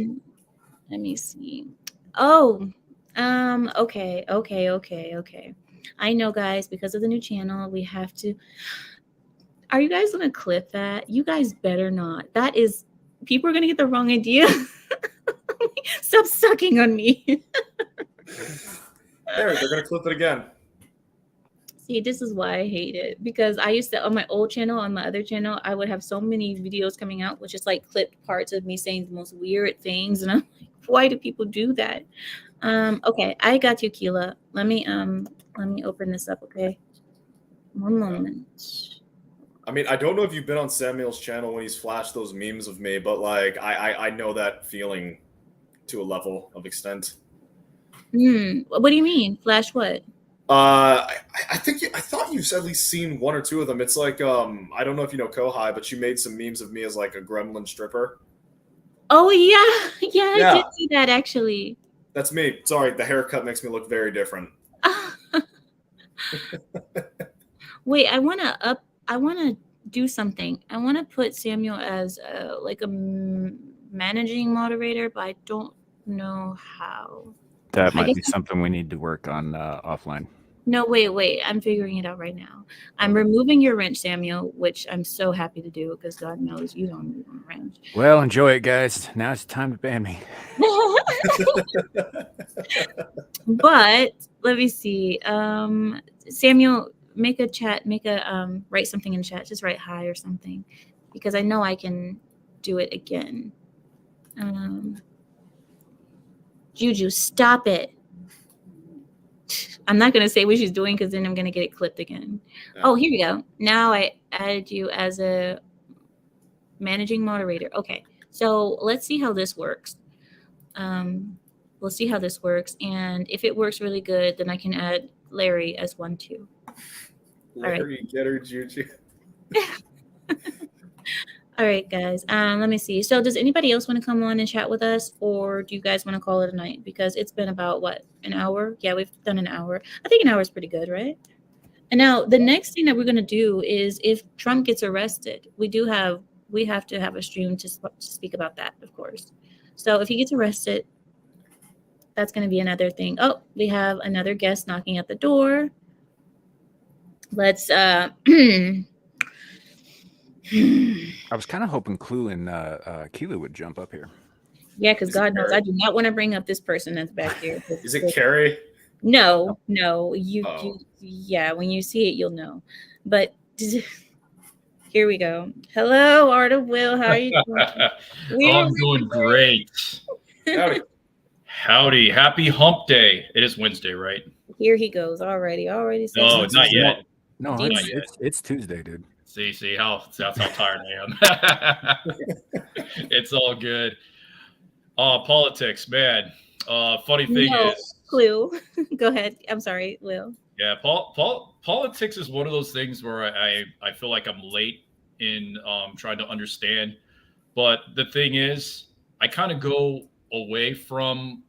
me see. Oh, okay. I know, guys, because of the new channel, we have to. Are you guys gonna clip that? You guys better not. That is, people are gonna get the wrong idea. Stop sucking on me. There, they're gonna clip it again. See, this is why I hate it, because I used to, on my old channel, on my other channel, I would have so many videos coming out with just like clipped parts of me saying the most weird things, and I'm like, why do people do that? Okay, I got you, Keela. Let me open this up, okay? One moment. I mean, I don't know if you've been on Samuel's channel when he's flashed those memes of me, but like I know that feeling to a level of extent. What do you mean? Flash what? I thought you've at least seen one or two of them. It's like I don't know if you know Kohai, but you made some memes of me as like a gremlin stripper. Oh yeah, I Yeah. did see that actually. That's me. Sorry, the haircut makes me look very different. Wait, I wanna do something. I wanna put Samuel as like a managing moderator, but I don't know how. That I might guess be something we need to work on offline. No, wait. I'm figuring it out right now. I'm removing your wrench, Samuel, which I'm so happy to do because God knows you don't need a wrench. Well, enjoy it, guys. Now it's time to ban me. But let me see. Samuel, make a chat, write something in chat. Just write hi or something, because I know I can do it again. Juju, stop it. I'm not going to say what she's doing because then I'm going to get it clipped again. Yeah. Oh, here we go. Now I added you as a managing moderator. Okay, so let's see how this works. We'll see how this works. And if it works really good, then I can add Larry as one too. Larry, right. Get her, Juju. All right, guys. Let me see. So does anybody else want to come on and chat with us, or do you guys want to call it a night? Because it's been about, what, an hour? Yeah, we've done an hour. I think an hour is pretty good, right? And now the next thing that we're going to do is if Trump gets arrested, we have to have a stream to speak about that, of course. So if he gets arrested, that's going to be another thing. Oh, we have another guest knocking at the door. Let's I was kind of hoping Clue and Keela would jump up here. Yeah, because God knows I do not want to bring up this person that's back here. Is it Carrie? No. You, yeah, when you see it, you'll know. But here we go. Hello, Art of Will. How are you doing? I'm doing great. Howdy. Happy hump day. It is Wednesday, right? Here he goes already. No, not yet. No, it's Tuesday, dude. See that's how tired I am. It's all good. Politics, man. Funny thing is, Clue. Go ahead. I'm sorry, Will. Yeah, politics is one of those things where I feel like I'm late in trying to understand. But the thing is, I kind of go away from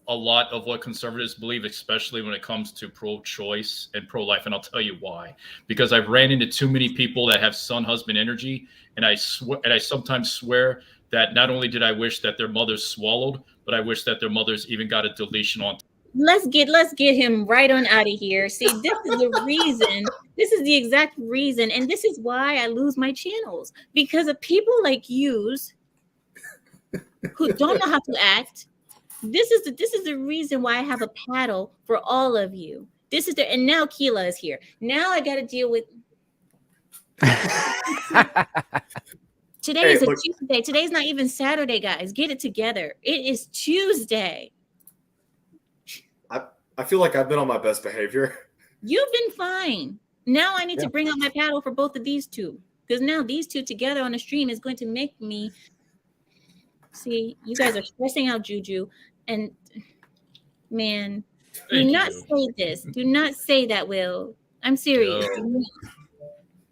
a lot of what conservatives believe, especially when it comes to pro-choice and pro-life. And I'll tell you why. Because I've ran into too many people that have son-husband energy. And I sometimes swear that not only did I wish that their mothers swallowed, but I wish that their mothers even got a deletion on. Let's get him right on out of here. See, this is the reason. This is the exact reason. And this is why I lose my channels. Because of people like yous who don't know how to act. This is the reason why I have a paddle for all of you. And now Keela is here. Now I got to deal with. Today is a Tuesday. Today's not even Saturday, guys. Get it together. It is Tuesday. I feel like I've been on my best behavior. You've been fine. Now I need to bring out my paddle for both of these two. Because now these two together on the stream is going to make me. See, you guys are stressing out Juju. And man, do not say this. Do not say that, Will. I'm serious.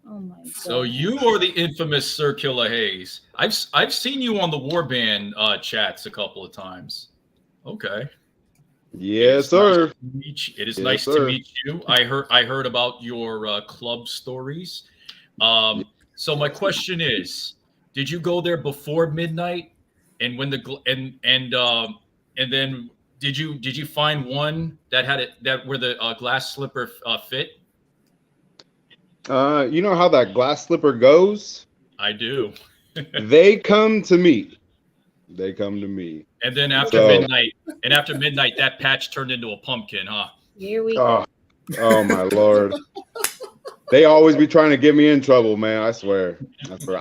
Oh my God. So you are the infamous Sir Killa Hayes. I've seen you on the Warband chats a couple of times. Okay. Yes, sir. It is Yes, nice to sir. meet you. I heard about your club stories. So my question is, did you go there before midnight? And when and then did you find one that had it that where the glass slipper fit? You know how that glass slipper goes? I do. They come to me. They come to me. And then after So, midnight, that patch turned into a pumpkin, huh? Here we go. oh my Lord. They always be trying to get me in trouble, man. I swear.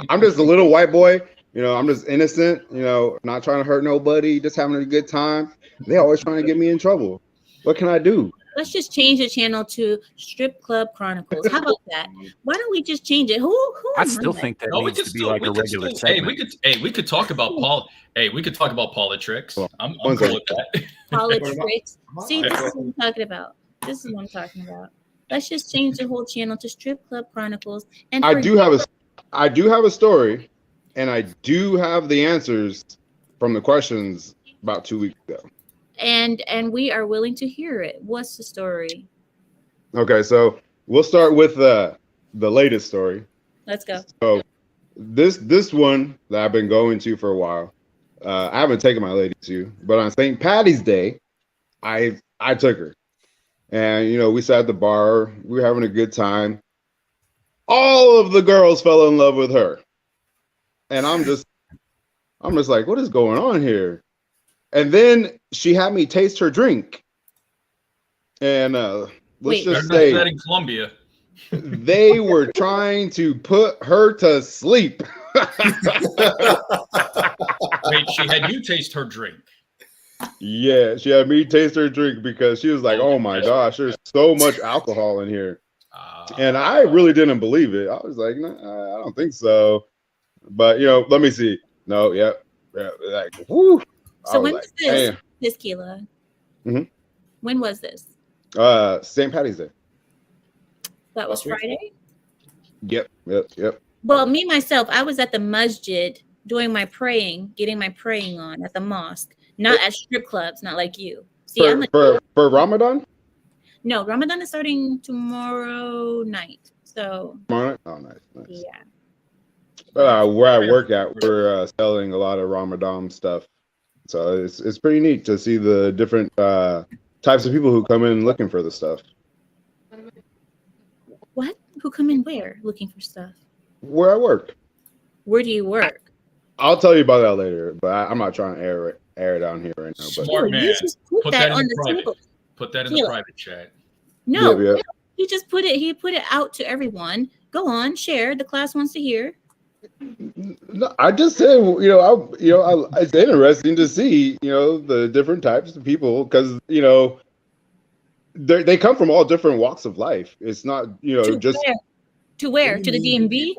I'm just a little white boy. You know, I'm just innocent, you know, not trying to hurt nobody, just having a good time. They always trying to get me in trouble. What can I do? Let's just change the channel to Strip Club Chronicles. How about that? Why don't we just change it? Who I is still that? think that No, we needs could to be still, like we a could regular still, hey, segment. we could talk about we could talk about politics. Well, I'm one cool second. with that. Politics. See, I this is thought- what I'm talking about. This is what I'm talking about. Let's just change the whole channel to Strip Club Chronicles. And I for do have a story, and I do have the answers from the questions about 2 weeks ago. and we are willing to hear it. What's the story? Okay, so we'll start with the latest story. Let's go. So this one that I've been going to for a while. I haven't taken my lady to, but on St. Patty's Day, I took her, and you know we sat at the bar, we were having a good time. All of the girls fell in love with her, and I'm just like, what is going on here? And then she had me taste her drink, and let's Wait. just Better not do say that in Colombia. they were trying to put her to sleep. Wait, she had you taste her drink. Yeah, she had me taste her drink because she was like, "Oh my gosh, there's so much alcohol in here," and I really didn't believe it. I was like, "No, I don't think so." But you know, let me see. No, yep, like, whoo. I So was when like, was this? "Damn." This Keela. Mhm. When was this? St. Patty's Day. That was Last week. Friday. Yep. Well, me myself, I was at the masjid doing my praying, getting my praying on at the mosque, not at strip clubs, not like you. See, I'm For Ramadan. no, Ramadan is starting tomorrow night. So Oh, nice. yeah. Where I work at, we're selling a lot of Ramadan stuff, so it's pretty neat to see the different types of people who come in looking for the stuff. What? Who come in where looking for stuff? Where I work, Where do you work? I'll tell you about that later, but I'm not trying to air it down here right now. But Smart You man. just put Put that that in on the the private. table. Put that in the Keela. private chat. No, Yep. he just put it. He put it out to everyone. Go on, share. The class wants to hear. No, I just said, it's interesting to see, the different types of people because, they come from all different walks of life. It's not, To just. where? To where? To the DMV?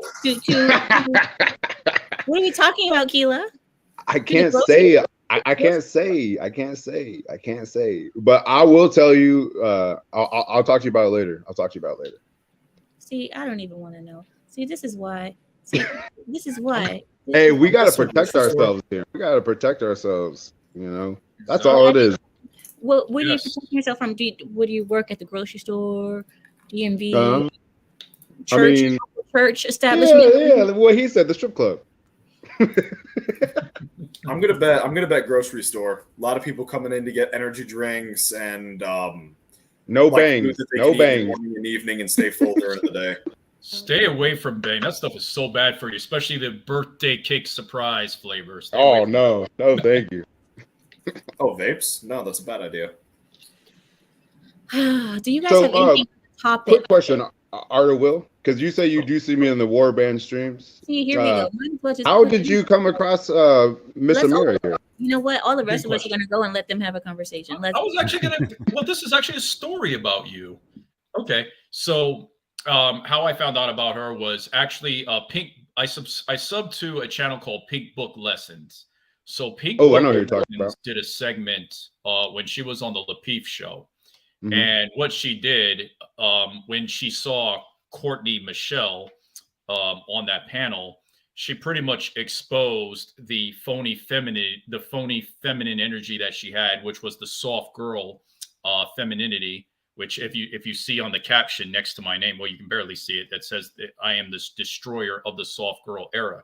What are we talking about, Keela? I can't say. I can't say. But I will tell you. I'll talk to you about it later. See, I don't even want to know. See, this is why. See, this is why. Hey, we gotta Also, protect grocery store. ourselves here. We gotta protect ourselves. That's all it is. Well, where Yes. do you protect yourself from? Where do you work at the grocery store, DMV, I church, mean, church establishment? yeah. What he said, the strip club. I'm gonna bet grocery store. A lot of people coming in to get energy drinks and No like bangs. food that they No can eat in the bangs. morning and evening and stay full during the day. Stay away from Bang. That stuff is so bad for you, especially the birthday cake surprise flavors. Stay away Oh from no, thank you. Oh, vapes? No, that's a bad idea. Do you guys So, have anything topic? Quick question, Art or Will, because you say you do see me in the Warband streams. See, here we go. Might as well just How put did it- you come across Miss Let's Amira here? You know what? All the rest Good of us are going to go and let them have a conversation. Let's. I was actually gonna. Well, this is actually a story about you. Okay, so how I found out about her was actually Pink. I subbed to a channel called Pink Book Lessons. So Pink Oh, I Book know who you're talking Lessons about. did a segment when she was on the Lapeef show, Mhm. and what she did when she saw Courtney Michelle on that panel, she pretty much exposed the phony feminine energy that she had, which was the soft girl femininity. Which, if you see on the caption next to my name, well, you can barely see it. That says that I am this destroyer of the soft girl era.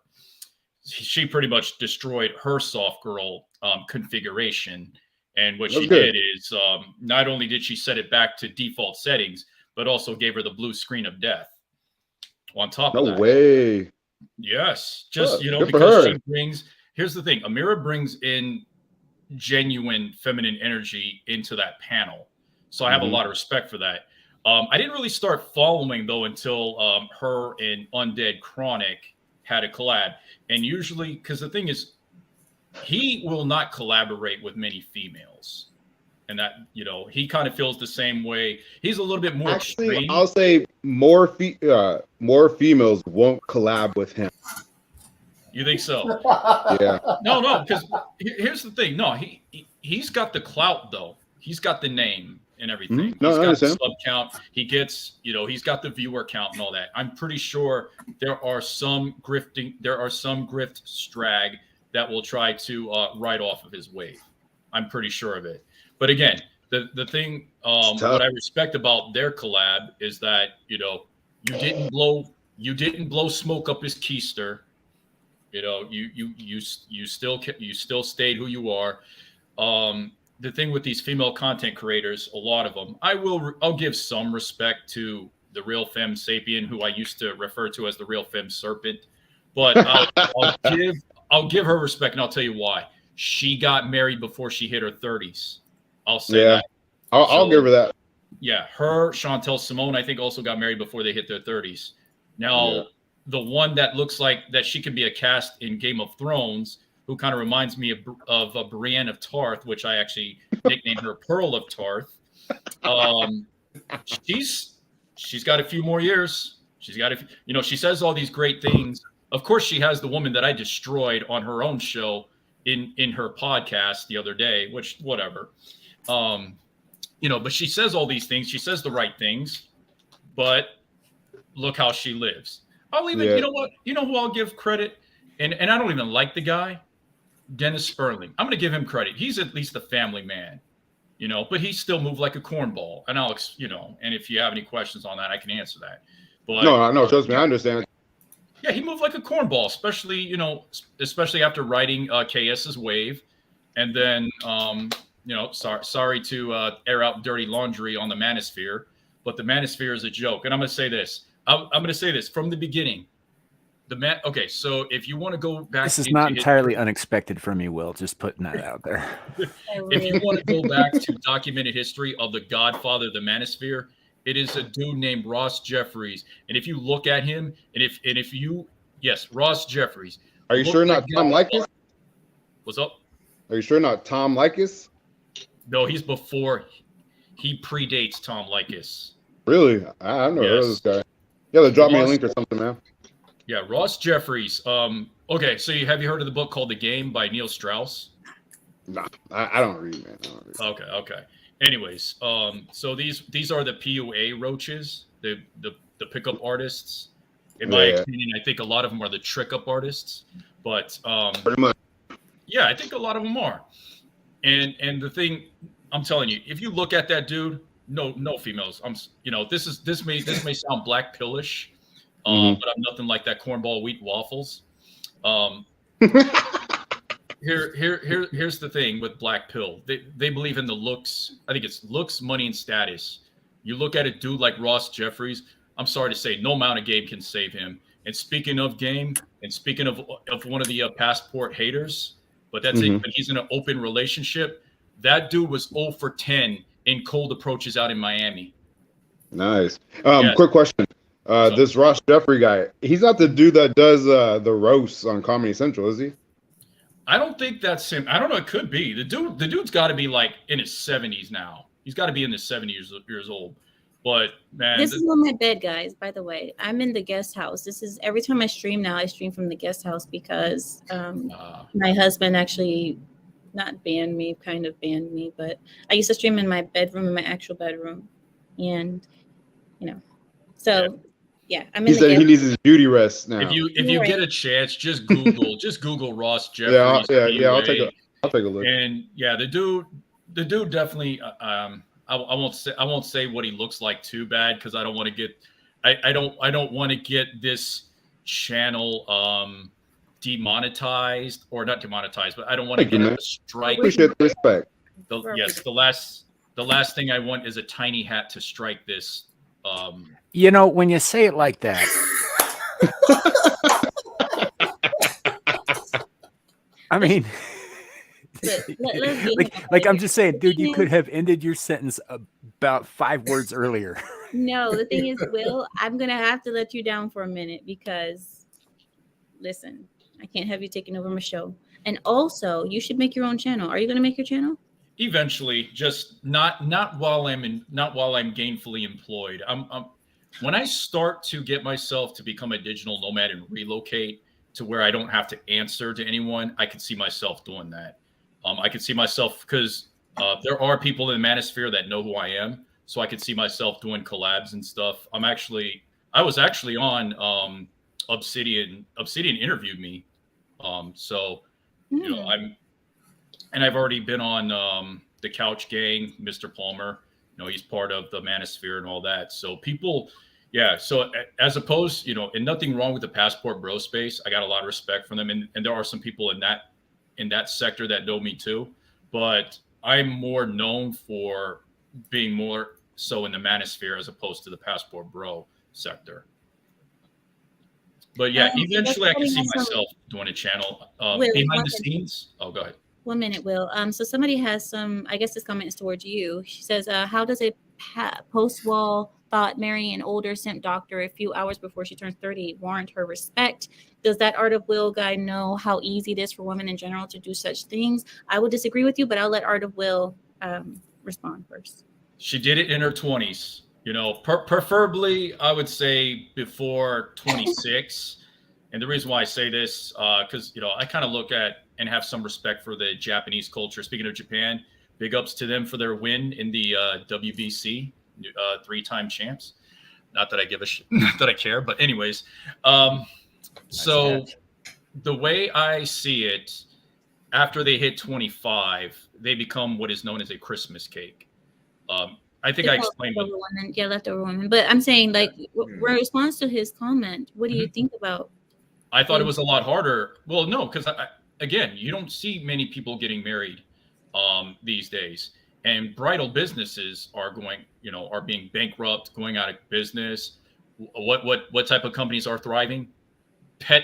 She pretty much destroyed her soft girl configuration. And what That's she good. did is not only did she set it back to default settings, but also gave her the blue screen of death. On top of No that, way. yes, just Good for because her. she brings. Here's the thing: Amira brings in genuine feminine energy into that panel, so I have a lot of respect for that. I didn't really start following though until her and Undead Chronic had a collab, and usually because the thing is, he will not collaborate with many females, and that he kind of feels the same way. He's a little bit more Actually, extreme. I'll say more females won't collab with him. You think so? Yeah. No, because here's the thing. No, he's got the clout though. He's got the name and everything. No, He's I got the understand. sub count. He gets, he's got the viewer count and all that. I'm pretty sure there are some grift strag that will try to write off of his wave. I'm pretty sure of it. But again, the thing what I respect about their collab is that you didn't blow smoke up his keister. You still stayed who you are. The thing with these female content creators, a lot of them, I'll give some respect to the real femme sapien, who I used to refer to as the real femme serpent, but I'll give her respect, and I'll tell you why. She got married before she hit her 30s. I'll say that. I'll give her that. Yeah, her, Chantel Simone, I think also got married before they hit their 30s. Now, the one that looks like that she could be a cast in Game of Thrones, who kind of reminds me of Brienne of Tarth, which I actually nicknamed her Pearl of Tarth. She's got a few more years. She's got she says all these great things. Of course, she has the woman that I destroyed on her own show in her podcast the other day, which whatever. But she says all these things. She says the right things, but look how she lives. I'll even, you know what? You know who I'll give credit? And I don't even like the guy, Dennis Sperling. I'm going to give him credit. He's at least a family man, but he still moved like a cornball. And and if you have any questions on that, I can answer that. But No, trust me, I understand. Yeah, he moved like a cornball, especially after writing KS's Wave. And then, sorry to air out dirty laundry on the Manosphere, but the Manosphere is a joke. And I'm going to say this. I'm going to say this from the beginning. Okay, so if you want to go back, this is not entirely unexpected from me, Will. Just putting that out there. If you want to go back to documented history of the Godfather of the Manosphere, it is a dude named Ross Jeffries. And if you look at him, yes, Ross Jeffries. Are you sure not Tom Likas? What's up? Are you sure not Tom Likas? No, he's before. He predates Tom Likas. Really? I've never heard of this guy. Yeah, drop me a link or something, man. Yeah, Ross Jeffries. Okay, so have you heard of the book called The Game by Neil Strauss? Nah, I don't read, man. Okay. Anyways, so these are the PUA roaches, the pickup artists. In my opinion, I think a lot of them are the trick up artists, but pretty much. Yeah, I think a lot of them are. And the thing, I'm telling you, if you look at that dude, no females. This may sound black pillish, but I'm nothing like that cornball wheat waffles. Here's the thing with Black Pill. They believe in the looks. I think it's looks, money, and status. You look at a dude like Ross Jeffries. I'm sorry to say, no amount of game can save him. And speaking of game, and speaking of one of the passport haters, but that's it. But he's in an open relationship. That dude was 0 for 10 in cold approaches out in Miami. Nice. Quick question. This Ross Jeffrey guy, he's not the dude that does the roasts on Comedy Central, is he? I don't think that's him. I don't know. It could be. The dude's got to be like in his 70s now. He's got to be in his 70 years old. But man, this is on my bed, guys. By the way, I'm in the guest house. This is every time I stream now. I stream from the guest house because my husband actually not banned me, kind of banned me, but I used to stream in my bedroom, in my actual bedroom, and so Yeah, I'm He in the said he air. needs his beauty rest now. If you You're get right. a chance, just Google Ross Yeah, Jeffries yeah. I'll PUA. take a look. And yeah, the dude definitely. I won't say what he looks like too bad because I don't want to get. I don't want to get this channel demonetized or not demonetized, but I don't want to Thank you, get man. a strike. Appreciate the respect. Yes, the last thing I want is a tiny hat to strike this. You know, when you say it like that, I mean, Let's get like I'm just saying, dude, you could have ended your sentence about 5 words earlier. No, the thing is, Will, I'm gonna have to let you down for a minute because, listen, I can't have you taking over my show. And also, you should make your own channel. Are you gonna make your channel? Eventually, just not while I'm gainfully employed. I'm when I start to get myself to become a digital nomad and relocate to where I don't have to answer to anyone, I could see myself doing that. I could see myself because there are people in the manosphere that know who I am, so I could see myself doing collabs and stuff. I was actually on Obsidian. Obsidian interviewed me, so you know I've already been on the Couch Gang, Mr. Palmer. You know, he's part of the Manosphere and all that. So people, yeah. So as opposed, and nothing wrong with the Passport Bro space. I got a lot of respect for them, and there are some people in that sector that know me too. But I'm more known for being more so in the Manosphere as opposed to the Passport Bro sector. But yeah, eventually I can see myself doing a channel behind the scenes. Oh, go ahead. 1 minute, Will. So somebody has some. I guess this comment is towards you. She says, "How does a post-wall thought marrying an older simp doctor a few hours before she turns 30 warrant her respect? Does that Art of Will guy know how easy it is for women in general to do such things?" I would disagree with you, but I'll let Art of Will respond first. She did it in her 20s. Preferably, I would say before 26. And the reason why I say this, because I kind of look at and have some respect for the Japanese culture. Speaking of Japan, big ups to them for their win in the WBC, 3-time champs. Not that I not that I care, but anyways. So the way I see it, after they hit 25, they become what is known as a Christmas cake. I think I explained it. Women. Yeah, leftover women. But I'm saying, like, in response to his comment, what do you think about? I thought it was a lot harder. Well, no, because again, you don't see many people getting married these days, and bridal businesses are being bankrupt, going out of business. What type of companies are thriving? Pet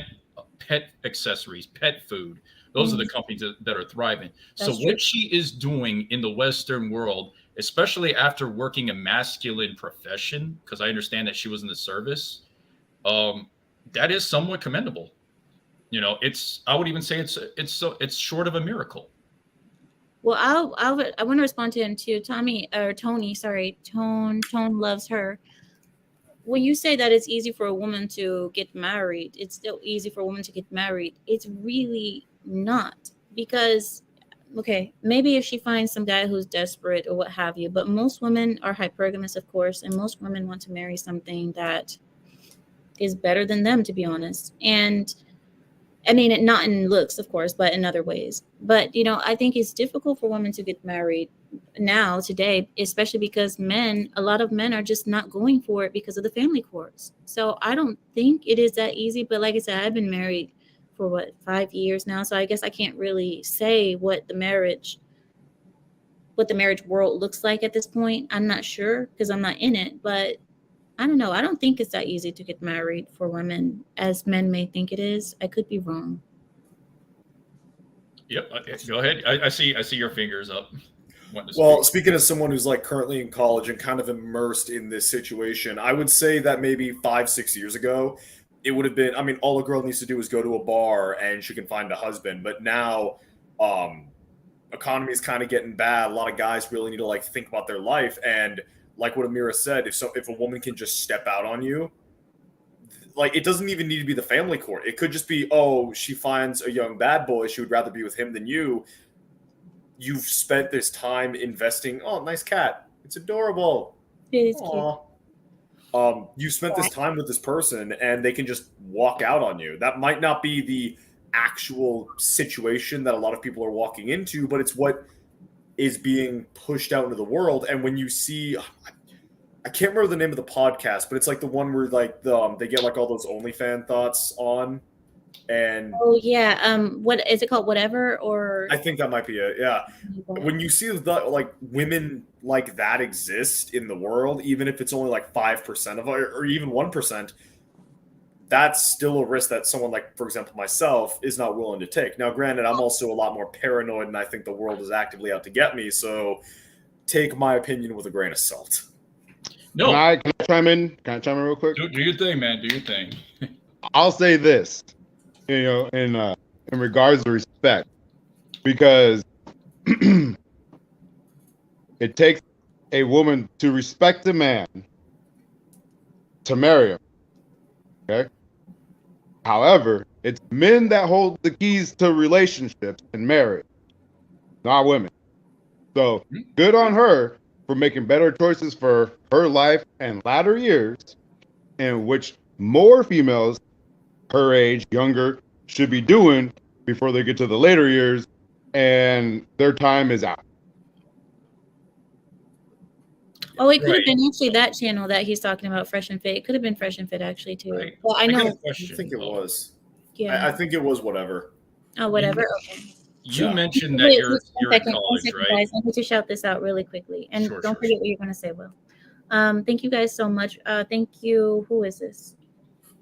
accessories, pet food. Those are the companies that are thriving. That's so what she is doing in the Western world, especially after working a masculine profession, because I understand that she was in the service, that is somewhat commendable. I would even say it's short of a miracle. Well, I want to respond to him too. Tony, sorry, Tone loves her. When you say that it's easy for a woman to get married, it's still easy for a woman to get married. It's really not, because, okay, maybe if she finds some guy who's desperate or what have you, but most women are hypergamous, of course, and most women want to marry something that is better than them, to be honest. And I mean, not in looks, of course, but in other ways. But, I think it's difficult for women to get married now, today, especially because a lot of men are just not going for it because of the family courts. So I don't think it is that easy. But like I said, I've been married for 5 years now. So I guess I can't really say what the marriage world looks like at this point. I'm not sure because I'm not in it, but I don't know. I don't think it's that easy to get married for women as men may think it is. I could be wrong. Yep. Go ahead. I see your fingers up. Well, speaking as someone who's currently in college and kind of immersed in this situation, I would say that maybe 5-6 years ago, it would have been, all a girl needs to do is go to a bar and she can find a husband. But now, economy is kind of getting bad. A lot of guys really need to think about their life. And like what Amira said, if a woman can just step out on you, it doesn't even need to be the family court. It could just be, she finds a young bad boy. She would rather be with him than you. You've spent this time investing. Oh, nice cat. It's adorable. It is cute. you spent this time with this person and they can just walk out on you. That might not be the actual situation that a lot of people are walking into, but it's what is being pushed out into the world. And when you see, I can't remember the name of the podcast, but it's like the one where like they get like all those OnlyFans thoughts on, and Oh yeah. What is it called? Whatever or I think that might be it. Yeah, when you see the like women like that exist in the world, even if it's only like 5% of it, or even 1%, that's still a risk that someone like, for example, myself is not willing to take. Now, granted, I'm also a lot more paranoid, and I think the world is actively out to get me. So, take my opinion with a grain of salt. No, Can I chime in? Can I chime in real quick? do your thing, man. Do your thing. I'll say this, in regards to respect, because it takes a woman to respect a man to marry him. Okay. However, it's men that hold the keys to relationships and marriage, not women. So good on her for making better choices for her life and latter years, in which more females her age, younger, should be doing before they get to the later years and their time is out. Oh, it could have Right. been actually that channel that he's talking about, Fresh and Fit. It could have been Fresh and Fit actually too. Right. Well, I got know. a question. I think it was. Yeah. I think it was whatever. Oh, whatever. Okay. You Yeah. mentioned that Wait, you're one in second, college, guys. right? I need to shout this out really quickly, and Sure, don't sure, forget what you're going to say, Will. Thank you guys so much. Thank you. Who is this?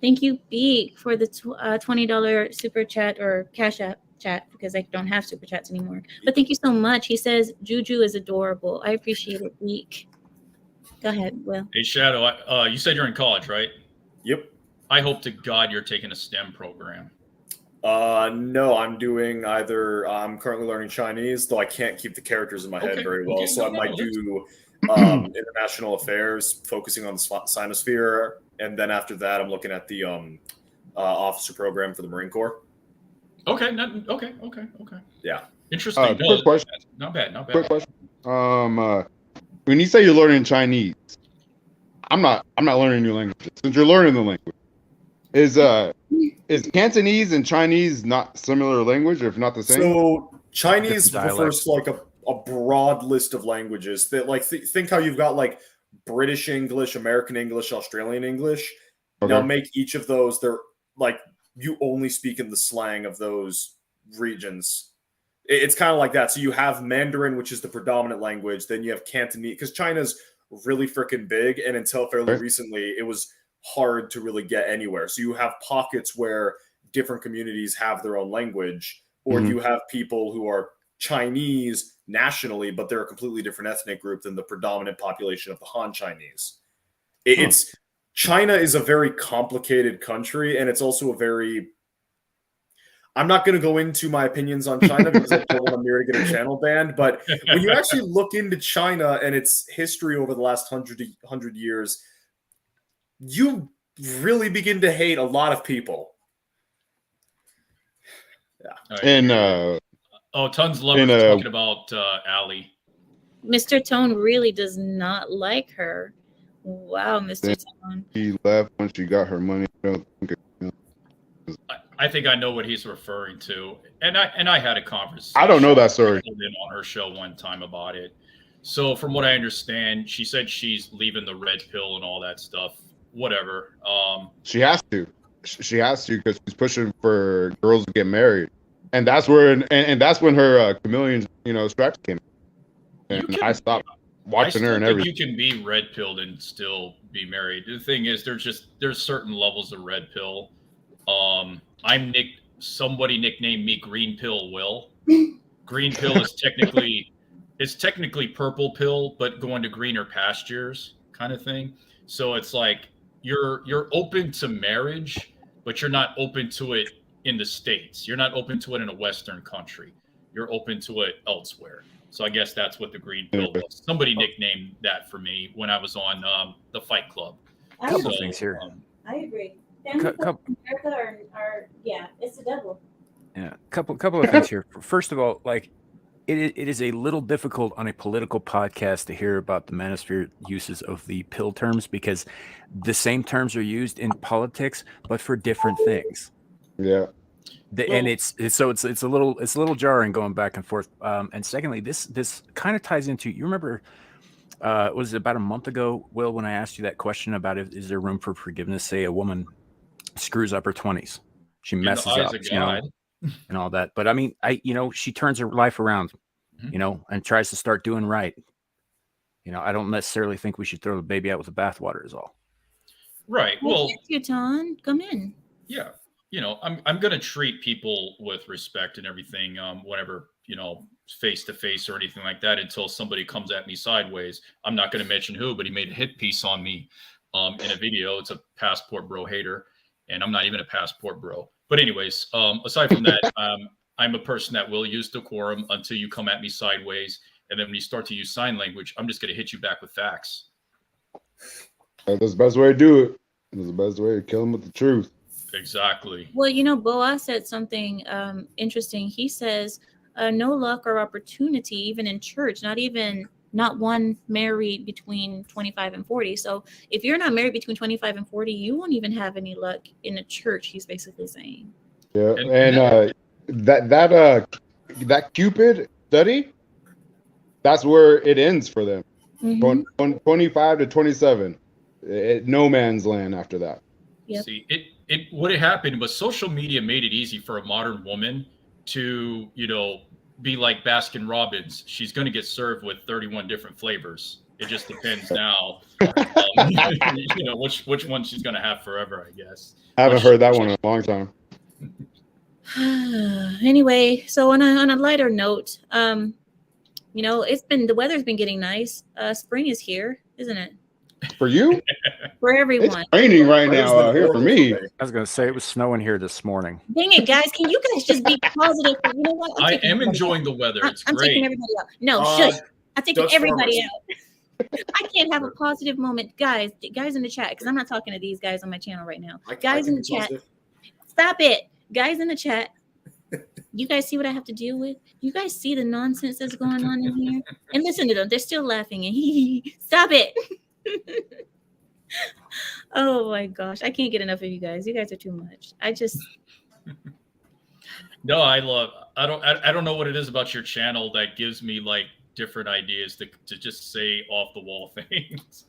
Thank you, Beak, for the $20 super chat or cash app chat, because I don't have super chats anymore. But thank you so much. He says Juju is adorable. I appreciate it, Beak. Go ahead, Will. Hey, Shadow, you said you're in college, right? Yep. I hope to God you're taking a STEM program. No, I'm doing either. I'm currently learning Chinese, though I can't keep the characters in my head Okay, very well. okay, So I no, might that's- do international affairs, focusing on the Sinosphere, and then after that, I'm looking at the officer program for the Marine Corps. Okay, okay. Yeah. Interesting. No, Quick question. not bad. Quick question. When you say you're learning Chinese, I'm not learning new languages. Since you're learning the language, is Cantonese and Chinese not similar language, or if not the same? So Chinese Different refers to like a broad list of languages that like think how you've got like British English, American English, Australian English. Okay. Now make each of those, they're like you only speak in the slang of those regions. It's kind of like that. So you have Mandarin, which is the predominant language. Then you have Cantonese, because China's really freaking big, and until fairly recently, it was hard to really get anywhere. So you have pockets where different communities have their own language, or you have people who are Chinese nationally, but they're a completely different ethnic group than the predominant population of the Han Chinese. It's China is a very complicated country, and it's also a very. I'm not going to go into my opinions on China because I don't want Amir to get a channel banned. But when you actually look into China and its history over the last 100 years, you really begin to hate a lot of people. All right. And Tons lovers talking about Ali. Mr. Tone really does not like her. Wow, Mr. Tone. she left when she got her money. I don't think I think I know what he's referring to, and I had a conversation. I don't know that story. I called in on her show one time about it. So from what I understand, she said she's leaving the red pill and all that stuff. Whatever. She has to. She has to, because she's pushing for girls to get married, and that's where and that's when her chameleon stripes came. And I stopped watching her and everything. You can be red pilled and still be married. The thing is, there's certain levels of red pill. Somebody nicknamed me Green Pill Will. Green pill is technically purple pill, but going to greener pastures kind of thing. So it's like you're open to marriage, but you're not open to it in the States. You're not open to it in a Western country. You're open to it elsewhere. So I guess that's what the green pill was. Somebody nicknamed that for me when I was on the Fight Club. Couple things here. I agree. Couple yeah, it's the devil. Yeah, couple of things here. First of all, like it is a little difficult on a political podcast to hear about the manosphere uses of the pill terms, because the same terms are used in politics, but for different things. Yeah. And it's a little jarring going back and forth. And secondly, this kind of ties into, you remember, was it about a month ago, Will, when I asked you that question about is there room for forgiveness? Say a woman screws up her 20s, she messes in the eyes up, of you know, God. and all that. But I mean, she turns her life around, Mhm. you know, and tries to start doing right. You know, I don't necessarily think we should throw the baby out with the bathwater is all. Right. Well, Well, thank you, Ton. Come in. yeah, I'm gonna treat people with respect and everything, whenever, face to face or anything like that, until somebody comes at me sideways. I'm not gonna mention who, but he made a hit piece on me in a video. It's a passport bro hater, and I'm not even a passport bro. But anyways, aside from that, I'm a person that will use decorum until you come at me sideways, and then when you start to use sign language, I'm just gonna hit you back with facts. That's the best way to do it. That's the best way to kill him with the truth. Exactly. Well, Boaz said something interesting. He says, no luck or opportunity, even in church, not one married between 25 and 40. So if you're not married between 25 and 40, you won't even have any luck in a church, he's basically saying. Yeah, And that Cupid study, that's where it ends for them. Mhm. 25 to 27, no man's land after that. Yep. See, what had happened was social media made it easy for a modern woman to, be like Baskin Robbins. She's going to get served with 31 different flavors. It just depends now, which one she's going to have forever, I guess. I haven't heard that one in a long time. Anyway, so on a lighter note, the weather's been getting nice. Spring is here, isn't it? For you? For everyone. It's raining right now Weather's been here for horrible me. today. I was going to say it was snowing here this morning. Dang it, guys! Can you guys just be positive? You know what? I am enjoying the weather. It's I'm taking great. everybody out. No, shush! I'm taking Dutch everybody farmers. out. I can't have a positive moment, guys in the chat, because I'm not talking to these guys on my channel right now. Guys in the chat, stop it! Guys in the chat, you guys see what I have to deal with? You guys see the nonsense that's going on in here? And listen to them; they're still laughing. And stop it! Oh my gosh, I can't get enough of you guys. You guys are too much. No, I don't know what it is about your channel that gives me like different ideas to just say off the wall things.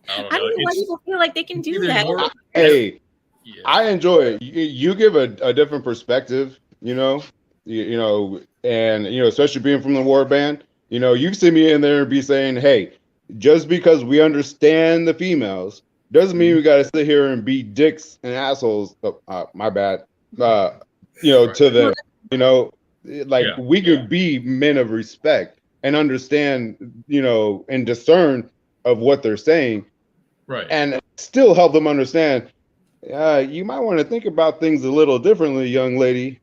I don't know. I don't know why people feel like they can do either that. Hey, Yeah. I enjoy it. You give a different perspective, and especially being from the war band, you see me in there and be saying, hey, just because we understand the females doesn't mean we got to sit here and be dicks and assholes. My bad. To them, we could be men of respect and understand, and discern of what they're saying, Right. and still help them understand. You might want to think about things a little differently, young lady.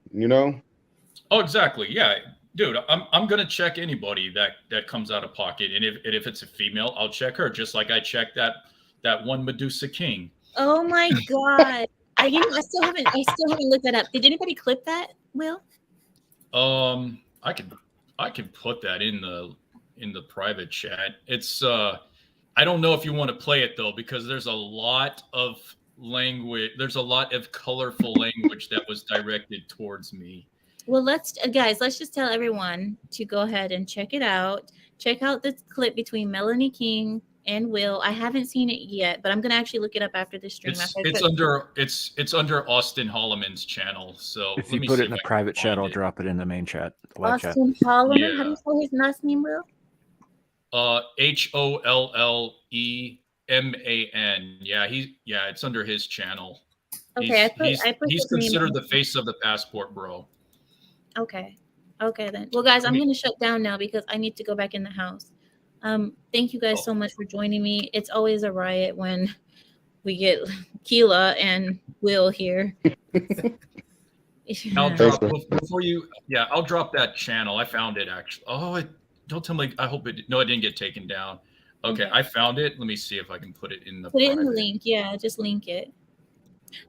Oh, exactly. Yeah, dude, I'm gonna check anybody that comes out of pocket, and if it's a female, I'll check her, just like I checked that one Medusa King. Oh my god! I still haven't looked that up. Did anybody clip that, Will? I can put that in the private chat. It's I don't know if you want to play it though, because there's a lot of language. There's a lot of colorful language that was directed towards me. Well, let's just tell everyone to go ahead and check it out. Check out the clip between Melanie King and Will. I haven't seen it yet, but I'm gonna actually look it up after this stream. It's under Austin Holloman's channel. So If you put it in the private chat, I'll drop it in the main chat. The live chat. Austin Holloman. Yeah. How do you spell his last name, Will? HOLLEMAN. Yeah, it's under his channel. Okay, he's considered the face of the passport bro. Okay then. Well, guys, I'm gonna shut down now because I need to go back in the house. Thank you guys so much for joining me. It's always a riot when we get Keela and Will here. I'll drop I'll drop that channel. I found it actually. Don't tell me. I hope it didn't get taken down. Okay, I found it. Let me see if I can put it in the link. Yeah, just link it.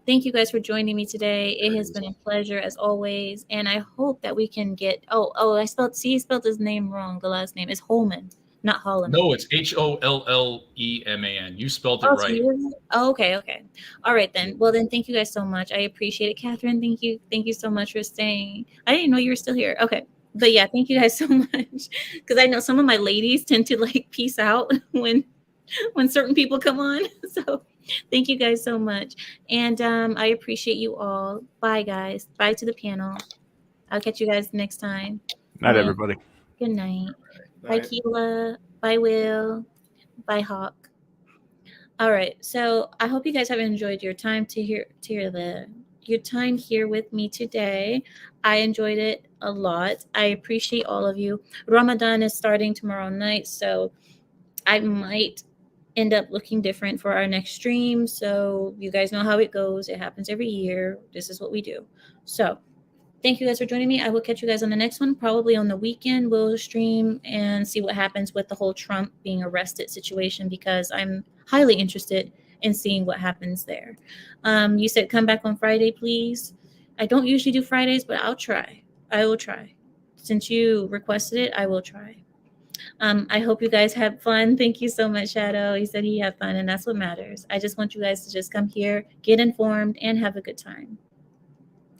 Thank you guys for joining me today. It has been a pleasure as always, and I hope that we can get. I spelled his name wrong. The last name is Holman, not Holloman. No, it's Holleman. You spelled it Oh, right. seriously? Oh, okay. All right then. Well then, thank you guys so much. I appreciate it, Catherine. Thank you so much for staying. I didn't know you were still here. Okay, but yeah, thank you guys so much because I know some of my ladies tend to like peace out when certain people come on. So thank you guys so much, and I appreciate you all. Bye guys. Bye to the panel. I'll catch you guys next time. Not And everybody. good night. Bye, Right. Keela. Bye, Will. Bye, Hawk. All right. So I hope you guys have enjoyed your time your time here with me today. I enjoyed it a lot. I appreciate all of you. Ramadan is starting tomorrow night, so I might end up looking different for our next stream. So you guys know how it goes. It happens every year. This is what we do. So thank you guys for joining me. I will catch you guys on the next one. Probably on the weekend, we'll stream and see what happens with the whole Trump being arrested situation because I'm highly interested in seeing what happens there. You said come back on Friday, please. I don't usually do Fridays, but I'll try. I will try. Since you requested it, I will try. I hope you guys had fun. Thank you so much, Shadow. He said he had fun, and that's what matters. I just want you guys to just come here, get informed, and have a good time.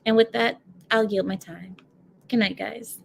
And with that, I'll yield my time. Good night, guys.